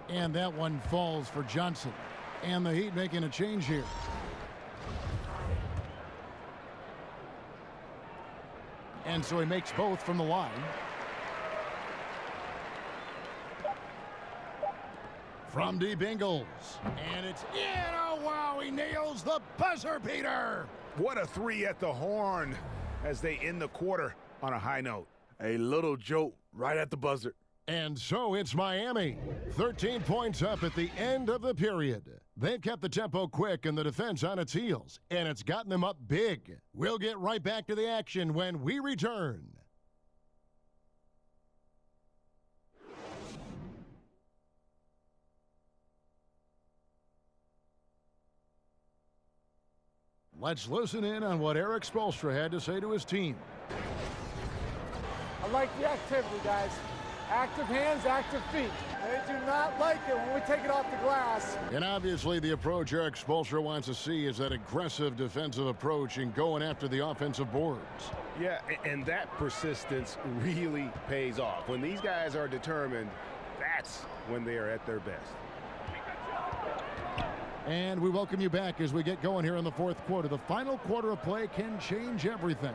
F: And that one falls for Johnson. And the Heat making a change here. And so he makes both from the line. From deep, Ingles. And it's in. Oh, wow, he nails the buzzer beater.
G: What a 3 at the horn as they end the quarter on a high note.
H: A little joke right at the buzzer.
F: And so it's Miami. 13 points up at the end of the period. They've kept the tempo quick and the defense on its heels, and it's gotten them up big. We'll get right back to the action when we return. Let's listen in on what Eric Spoelstra had to say to his team.
M: I like the activity, guys. Active hands, active feet. They do not like it when we take it off the glass.
F: And obviously the approach Eric Spoelstra wants to see is that aggressive defensive approach and going after the offensive boards.
G: Yeah, and that persistence really pays off. When these guys are determined, that's when they are at their best.
F: And we welcome you back as we get going here in the fourth quarter. The final quarter of play can change everything.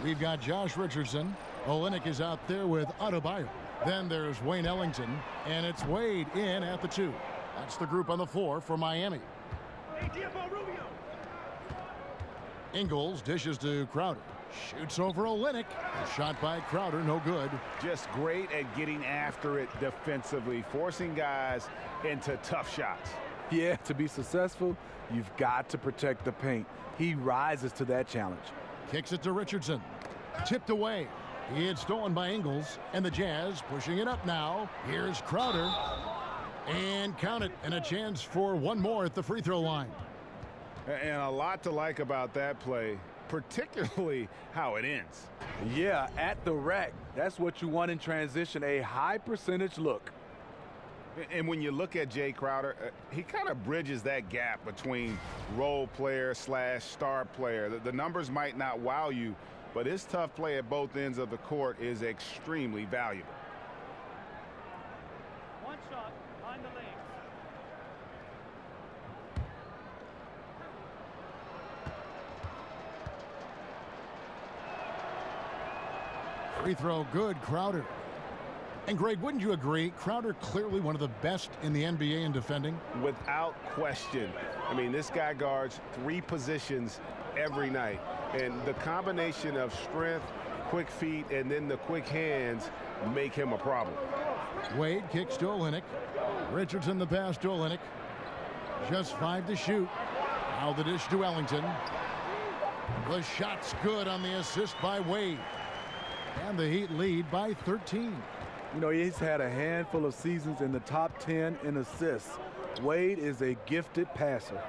F: We've got Josh Richardson. Olynyk is out there with Adebayo. Then there's Wayne Ellington, and it's Wade in at the 2. That's the group on the floor for Miami. Ingles dishes to Crowder. Shoots over Olynyk. A shot by Crowder, no good.
G: Just great at getting after it defensively, forcing guys into tough shots.
H: Yeah, to be successful, you've got to protect the paint. He rises to that challenge.
F: Kicks it to Richardson. Tipped away. He had stolen by Ingles, and the Jazz pushing it up now. Here's Crowder. And count it, and a chance for one more at the free throw line.
G: And a lot to like about that play, particularly how it ends.
H: Yeah, at the rack. That's what you want in transition, a high percentage look.
G: And when you look at Jay Crowder, he kind of bridges that gap between role player / star player. The numbers might not wow you, but his tough play at both ends of the court is extremely valuable.
N: One shot on the lane.
F: Free throw good, Crowder. And Greg, wouldn't you agree, Crowder clearly one of the best in the NBA in defending?
G: Without question. I mean, this guy guards 3 positions every night. And the combination of strength, quick feet, and then the quick hands make him a problem.
F: Wade kicks to Olynyk. Richardson the pass to Olynyk. Just 5 to shoot. Now the dish to Ellington. The shot's good on the assist by Wade. And the Heat lead by 13.
H: You know, he's had a handful of seasons in the top 10 in assists. Wade is a gifted passer.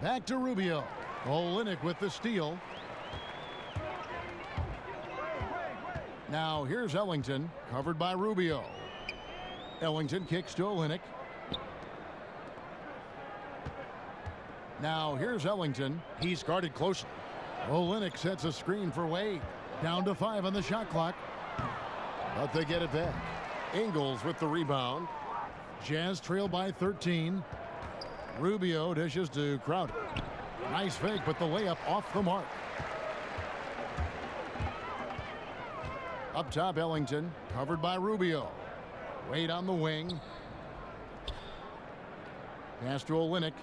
F: Back to Rubio. Olynyk with the steal. Now here's Ellington, covered by Rubio. Ellington kicks to Olynyk. Now here's Ellington. He's guarded closely. Olynyk sets a screen for Wade. Down to 5 on the shot clock. But they get it back. Ingles with the rebound. Jazz trail by 13. Rubio dishes to Crowder. Nice fake, but the layup off the mark. Up top, Ellington, covered by Rubio. Wade on the wing. Pass to Olynyk.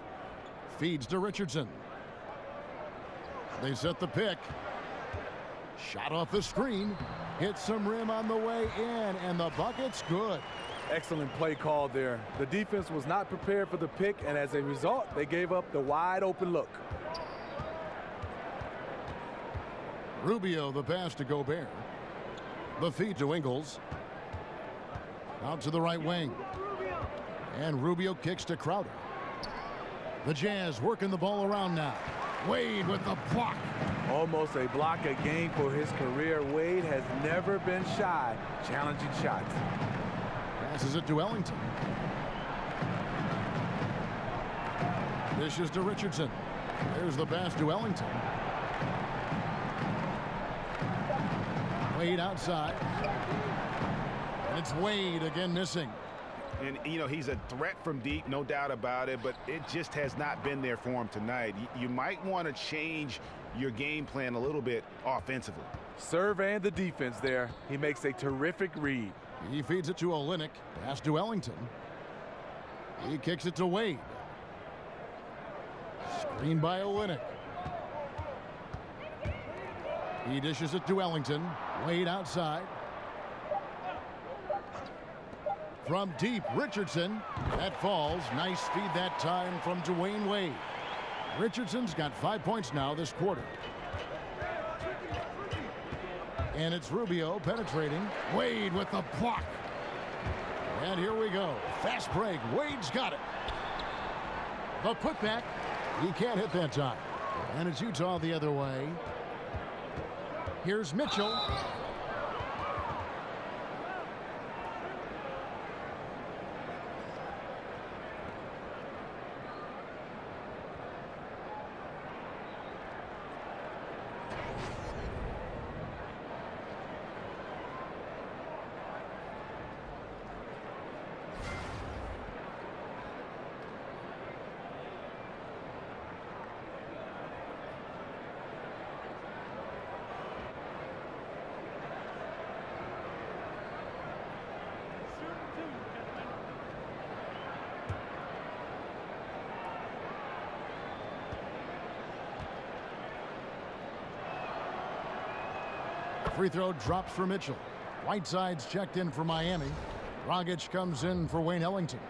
F: Feeds to Richardson. They set the pick. Shot off the screen. Hits some rim on the way in, and the bucket's good.
H: Excellent play call there. The defense was not prepared for the pick, and as a result, they gave up the wide open look.
F: Rubio the pass to Gobert. The feed to Ingles. Out to the right wing. And Rubio kicks to Crowder. The Jazz working the ball around now. Wade with the block.
H: Almost a block a game for his career. Wade has never been shy challenging shots.
F: Passes it to Ellington. Dishes to Richardson. There's the pass to Ellington. Wade outside. And it's Wade again missing.
G: And, you know, he's a threat from deep, no doubt about it, but it just has not been there for him tonight. You might want to change your game plan a little bit offensively.
H: Surveying the defense there. He makes a terrific read.
F: He feeds it to Olynyk. Pass to Ellington. He kicks it to Wade. Screen by Olynyk. He dishes it to Ellington. Wade outside. From deep, Richardson. That falls. Nice feed that time from Dwayne Wade. Richardson's got 5 points now this quarter. And it's Rubio penetrating. Wade with the block. And here we go. Fast break. Wade's got it. The putback. He can't hit that time. And it's Utah the other way. Here's Mitchell. Free throw drops for Mitchell. Whiteside's checked in for Miami. Dragic comes in for Wayne Ellington.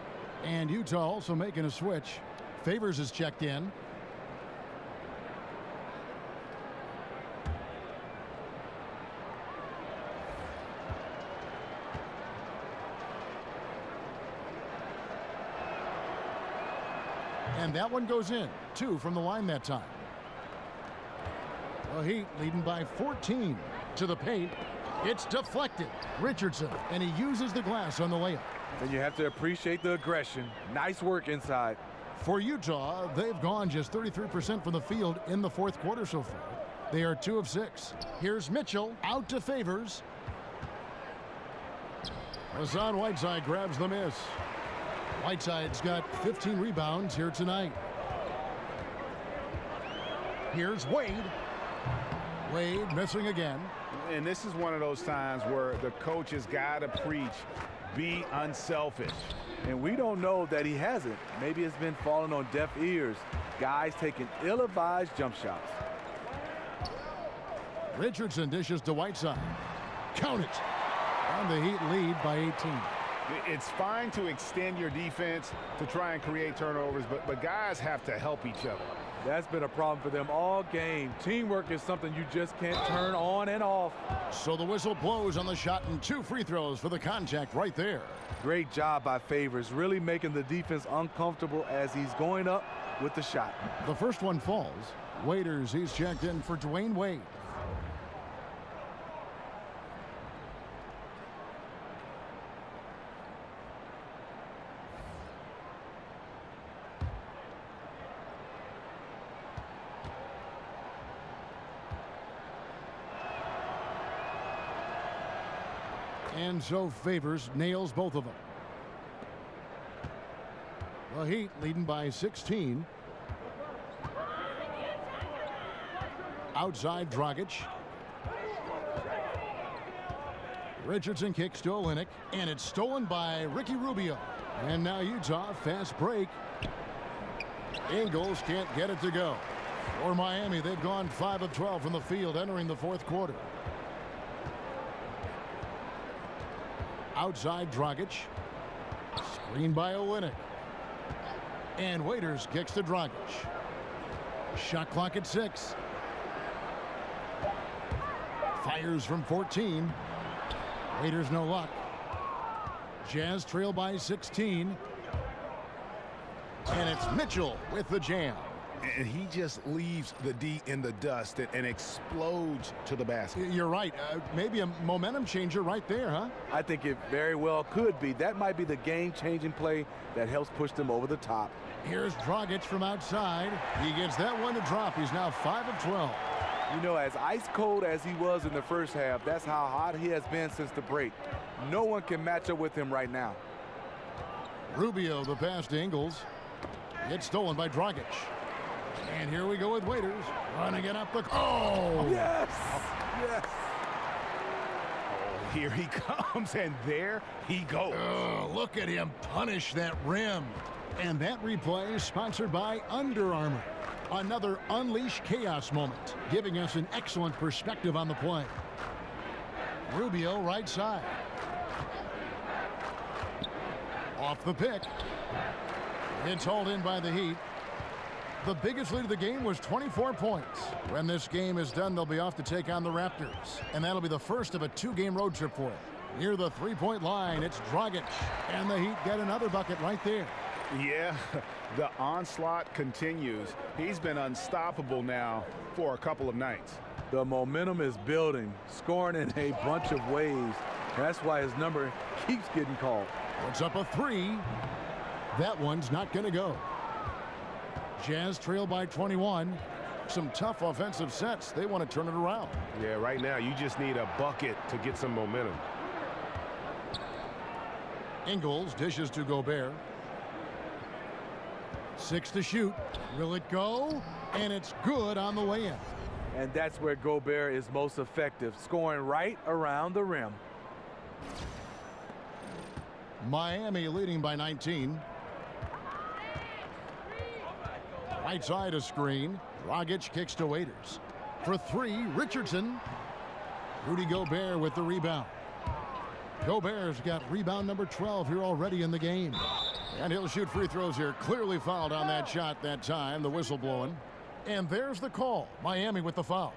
F: And Utah also making a switch. Favors is checked in. And that one goes in. 2 from the line that time. The Heat leading by 14. To the paint. It's deflected. Richardson, and he uses the glass on the layup.
H: And you have to appreciate the aggression. Nice work inside.
F: For Utah, they've gone just 33% from the field in the fourth quarter so far. They are 2 of 6. Here's Mitchell out to Favors. Hassan Whiteside grabs the miss. Whiteside's got 15 rebounds here tonight. Here's Wade. Wade missing again.
G: And this is one of those times where the coach has got to preach, be unselfish.
H: And we don't know that he hasn't. Maybe it's been falling on deaf ears. Guys taking ill-advised jump shots.
F: Richardson dishes to Whiteside. Count it. And the Heat lead by 18.
G: It's fine to extend your defense to try and create turnovers, but guys have to help each other.
H: That's been a problem for them all game. Teamwork is something you just can't turn on and off.
F: So the whistle blows on the shot and 2 free throws for the contact right there.
H: Great job by Favors, really making the defense uncomfortable as he's going up with the shot.
F: The first one falls. Waiters, he's checked in for Dwayne Wade. And so Favors nails both of them. The Heat leading by 16. Outside Dragic. Richardson kicks to Olynyk, and it's stolen by Ricky Rubio. And now Utah, fast break. Ingles can't get it to go. For Miami, they've gone 5 of 12 from the field entering the fourth quarter. Outside Dragic. Screen by Olynyk. And Waiters kicks to Dragic. Shot clock at 6. Fires from 14. Waiters no luck. Jazz trail by 16. And it's Mitchell with the jam.
G: And he just leaves the D in the dust and explodes to the basket.
F: You're right. Maybe a momentum changer right there, huh?
H: I think it very well could be. That might be the game-changing play that helps push them over the top.
F: Here's Dragic from outside. He gets that one to drop. He's now 5 of 12.
H: You know, as ice cold as he was in the first half, that's how hot he has been since the break. No one can match up with him right now.
F: Rubio, the pass to Ingles. It's stolen by Dragic. And here we go with Waiters. Running it up the... Oh!
H: Yes! Yes!
G: Oh, here he comes, and there he goes.
F: Oh, look at him punish that rim. And that replay is sponsored by Under Armour. Another Unleash Chaos moment, giving us an excellent perspective on the play. Rubio right side. Off the pick. It's hauled in by the Heat. The biggest lead of the game was 24 points. When this game is done, they'll be off to take on the Raptors. And that'll be the first of a 2-game road trip for them. Near the 3-point line, it's Dragic. And the Heat get another bucket right there.
G: Yeah, the onslaught continues. He's been unstoppable now for a couple of nights.
H: The momentum is building, scoring in a bunch of ways. That's why his number keeps getting called.
F: Puts up a 3. That one's not going to go. Jazz trail by 21. Some tough offensive sets. They want to turn it around.
J: Yeah, right now you just need a bucket to get some momentum.
F: Ingles dishes to Gobert. 6 to shoot. Will it go? And it's good on the way in.
H: And that's where Gobert is most effective, scoring right around the rim.
F: Miami leading by 19. Right side a screen. Dragic kicks to Waiters. For 3, Richardson. Rudy Gobert with the rebound. Gobert's got rebound number 12 here already in the game. And he'll shoot free throws here. Clearly fouled on that shot that time. The whistle blowing. And there's the call. Miami with the foul.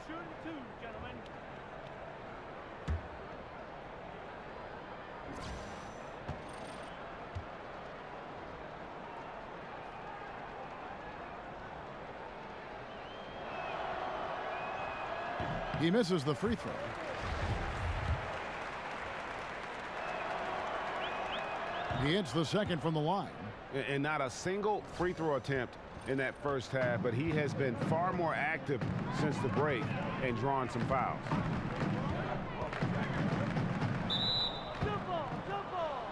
N: Shooting 2, gentlemen.
F: He misses the free throw. He hits the second from the line.
G: And not a single free throw attempt in that first half, but he has been far more active since the break and drawn some fouls.
N: Jump ball, jump ball.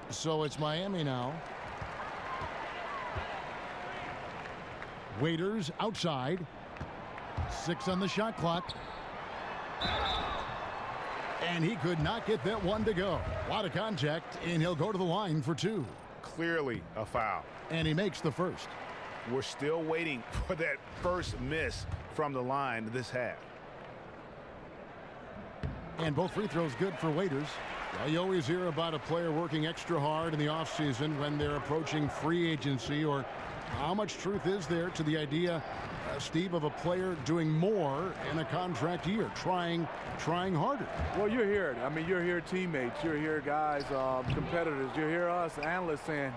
F: So it's Miami now. Waiters outside. 6 on the shot clock. And he could not get that one to go. A lot of contact, and he'll go to the line for 2.
G: Clearly a foul.
F: And he makes the first.
G: We're still waiting for that first miss from the line this half.
F: And both free throws good for Waiters. Well, you always hear about a player working extra hard in the offseason when they're approaching free agency, or how much truth is there to the idea, Steve, of a player doing more in a contract year, trying harder?
H: Well, you hear it. I mean, you're here teammates. You're here guys, competitors. You hear us analysts saying,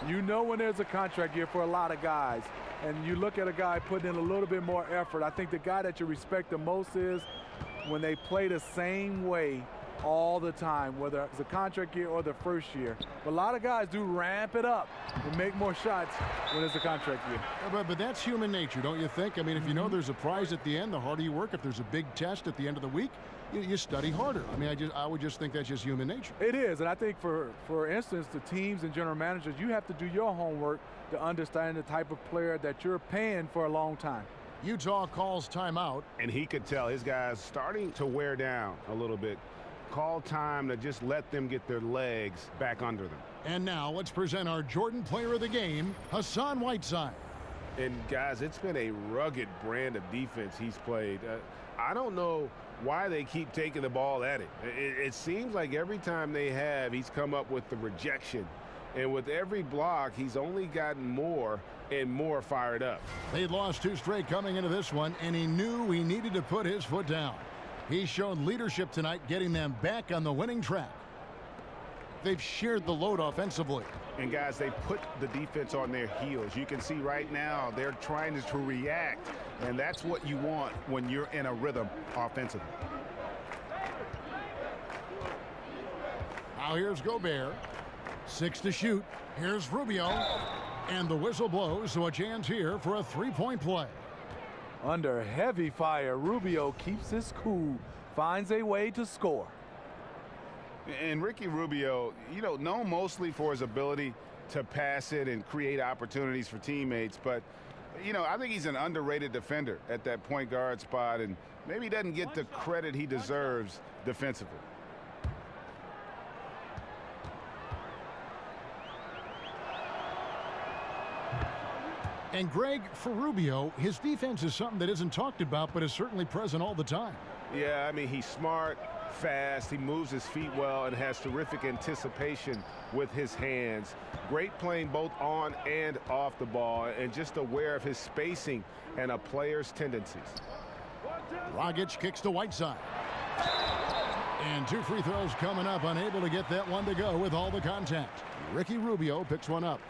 H: you know when there's a contract year for a lot of guys, and you look at a guy putting in a little bit more effort. I think the guy that you respect the most is when they play the same way all the time, whether it's a contract year or the first year. But a lot of guys do ramp it up and make more shots when it's a contract year.
F: But that's human nature, don't you think? I mean, if you know there's a prize at the end, the harder you work. If there's a big test at the end of the week, you study harder. I mean, I would just think that's just human nature.
H: It is, and I think for instance, the teams and general managers, you have to do your homework to understand the type of player that you're paying for a long time.
F: Utah calls timeout.
G: And he could tell his guys starting to wear down a little bit. Call time to just let them get their legs back under them.
F: And now let's present our Jordan Player of the Game, Hassan Whiteside.
G: And guys, it's been a rugged brand of defense he's played. I don't know why they keep taking the ball at him. It seems like every time they have, he's come up with the rejection. And with every block, he's only gotten more and more fired up.
F: They'd lost 2 straight coming into this one, and he knew he needed to put his foot down. He's shown leadership tonight, getting them back on the winning track. They've shared the load offensively.
G: And guys, they put the defense on their heels. You can see right now they're trying to react, and that's what you want when you're in a rhythm offensively.
F: Now here's Gobert. 6 to shoot. Here's Rubio. And the whistle blows, so a chance here for a 3-point play.
H: Under heavy fire, Rubio keeps his cool, finds a way to score.
G: And Ricky Rubio, you know, known mostly for his ability to pass it and create opportunities for teammates, but, you know, I think he's an underrated defender at that point guard spot, and maybe he doesn't get the credit he deserves defensively.
F: And Greg, for Rubio, his defense is something that isn't talked about, but is certainly present all the time.
G: Yeah, I mean, he's smart, fast, he moves his feet well, and has terrific anticipation with his hands. Great playing both on and off the ball, and just aware of his spacing and a player's tendencies.
F: Dragic kicks to Whiteside. And 2 free throws coming up, unable to get that one to go with all the contact. Ricky Rubio picks one up.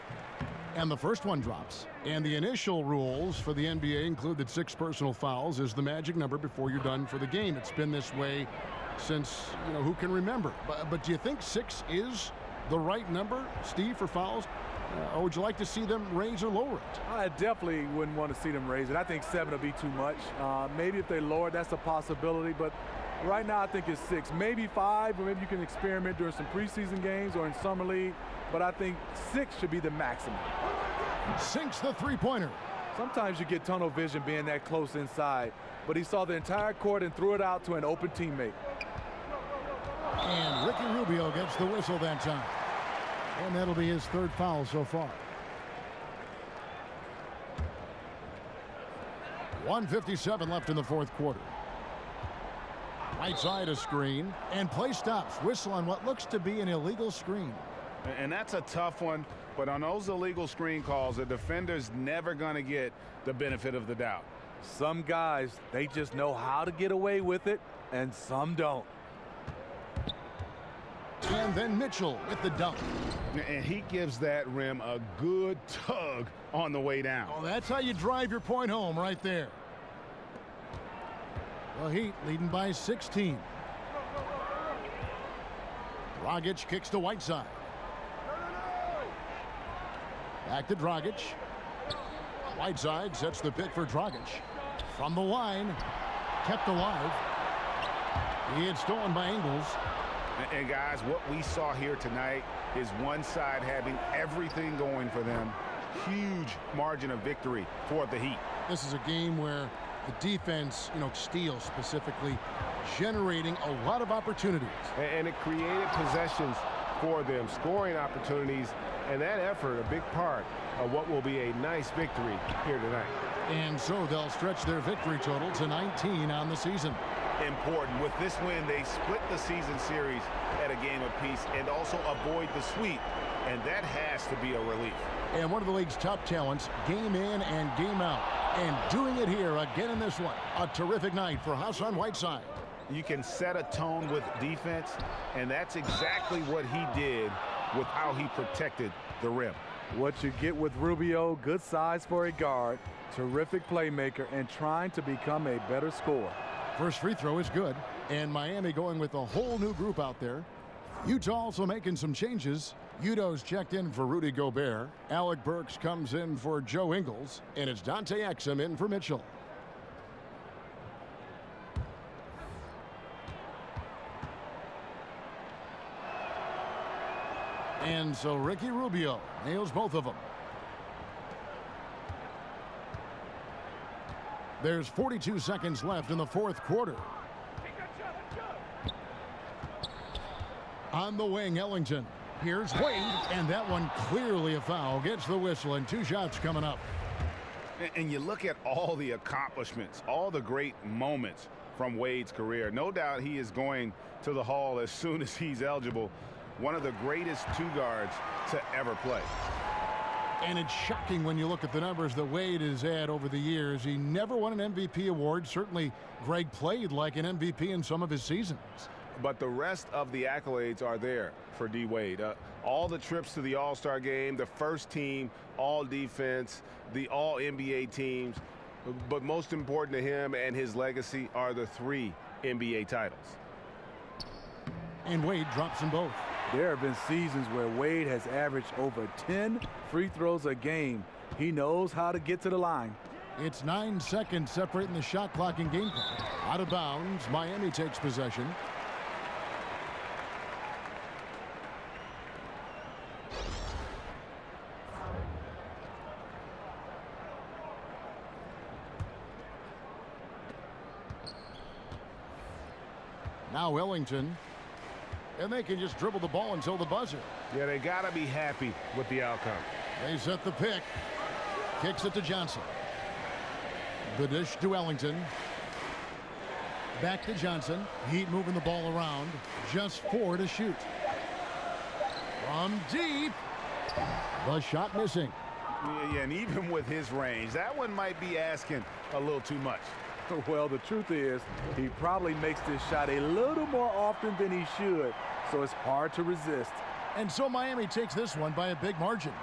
F: And the first one drops. And the initial rules for the NBA include that 6 personal fouls is the magic number before you're done for the game. It's been this way since, who can remember? But do you think 6 is the right number, Steve, for fouls? Or would you like to see them raise or lower it?
H: I definitely wouldn't want to see them raise it. I think 7 will be too much. Maybe if they lower it, that's a possibility. But right now, I think it's 6. Maybe 5, or maybe you can experiment during some preseason games or in summer league. But I think 6 should be the maximum.
F: Sinks the three-pointer.
H: Sometimes you get tunnel vision being that close inside. But he saw the entire court and threw it out to an open teammate.
F: And Ricky Rubio gets the whistle that time. And that'll be his 3rd foul so far. 1:57 left in the 4th quarter. Right side a screen, and play stops. Whistle on what looks to be an illegal screen.
G: And that's a tough one, but on those illegal screen calls, the defender's never going to get the benefit of the doubt.
H: Some guys, they just know how to get away with it, and some don't.
F: And then Mitchell with the dunk.
G: And he gives that rim a good tug on the way down.
F: Oh, that's how you drive your point home right there. The Heat leading by 16. Dragic kicks to Whiteside. Back to Dragic. Whiteside sets the pick for Dragic. From the line, kept alive. He had stolen by Ingles.
G: And guys, what we saw here tonight is one side having everything going for them. Huge margin of victory for the Heat.
F: This is a game where the defense, steals specifically, generating a lot of opportunities.
J: And it created possessions for them, scoring opportunities, and that effort a big part of what will be a nice victory here tonight.
F: And so they'll stretch their victory total to 19 on the season.
G: Important. With this win, they split the season series at a game apiece and also avoid the sweep, and that has to be a relief.
F: And one of the league's top talents, game in and game out, and doing it here again in this one. A terrific night for Hassan Whiteside.
G: You can set a tone with defense, and that's exactly what he did with how he protected the rim.
H: What you get with Rubio, good size for a guard, terrific playmaker, and trying to become a better scorer.
F: First free throw is good, and Miami going with a whole new group out there. Utah also making some changes. Udo's checked in for Rudy Gobert. Alec Burks comes in for Joe Ingles, and it's Dante Exum in for Mitchell. And so Ricky Rubio nails both of them. There's 42 seconds left in the 4th quarter. On the wing, Ellington. Here's Wade, and that one clearly a foul. Gets the whistle, and 2 shots coming up.
G: And you look at all the accomplishments, all the great moments from Wade's career. No doubt he is going to the Hall as soon as he's eligible. One of the greatest 2 guards to ever play.
F: And it's shocking when you look at the numbers that Wade has had over the years. He never won an MVP award. Certainly, Greg played like an MVP in some of his seasons.
G: But the rest of the accolades are there for D. Wade. All the trips to the All-Star game, the first team, all defense, the all NBA teams. But most important to him and his legacy are the 3 NBA titles.
F: And Wade drops them both.
H: There have been seasons where Wade has averaged over 10 free throws a game. He knows how to get to the line.
F: It's 9 seconds separating the shot clock and game clock. Out of bounds, Miami takes possession. Now Ellington. And they can just dribble the ball until the buzzer.
J: Yeah, they got to be happy with the outcome.
F: They set the pick. Kicks it to Johnson. The dish to Ellington. Back to Johnson. Heat moving the ball around. Just 4 to shoot. From deep. The shot missing.
G: Yeah, and even with his range, that one might be asking a little too much.
H: Well, the truth is, he probably makes this shot a little more often than he should, so it's hard to resist.
F: And so Miami takes this one by a big margin.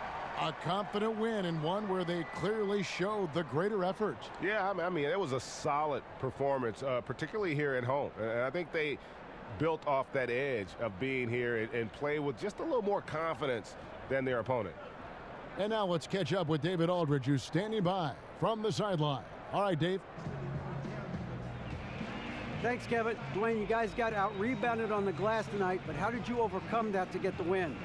F: A confident win, and one where they clearly showed the greater effort.
J: Yeah, I mean, it was a solid performance, particularly here at home. And I think they built off that edge of being here and play with just a little more confidence than their opponent.
F: And now let's catch up with David Aldridge, who's standing by from the sideline. All right, Dave.
I: Thanks, Kevin. Dwayne, you guys got out-rebounded on the glass tonight, but how did you overcome that to get the win?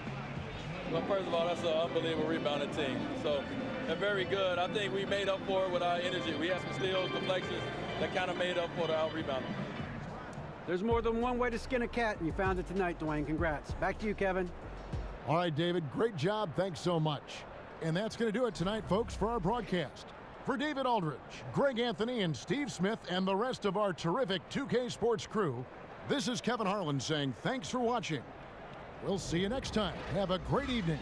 O: Well, first of all, that's an unbelievable rebounding team. So they're very good. I think we made up for it with our energy. We had some steals, deflections that kind of made up for the out-rebounding.
I: There's more than one way to skin a cat, and you found it tonight, Dwayne. Congrats. Back to you, Kevin.
F: All right, David, great job. Thanks so much. And that's going to do it tonight, folks, for our broadcast. For David Aldridge, Greg Anthony, and Steve Smith, and the rest of our terrific 2K Sports crew, this is Kevin Harlan saying thanks for watching. We'll see you next time. Have a great evening.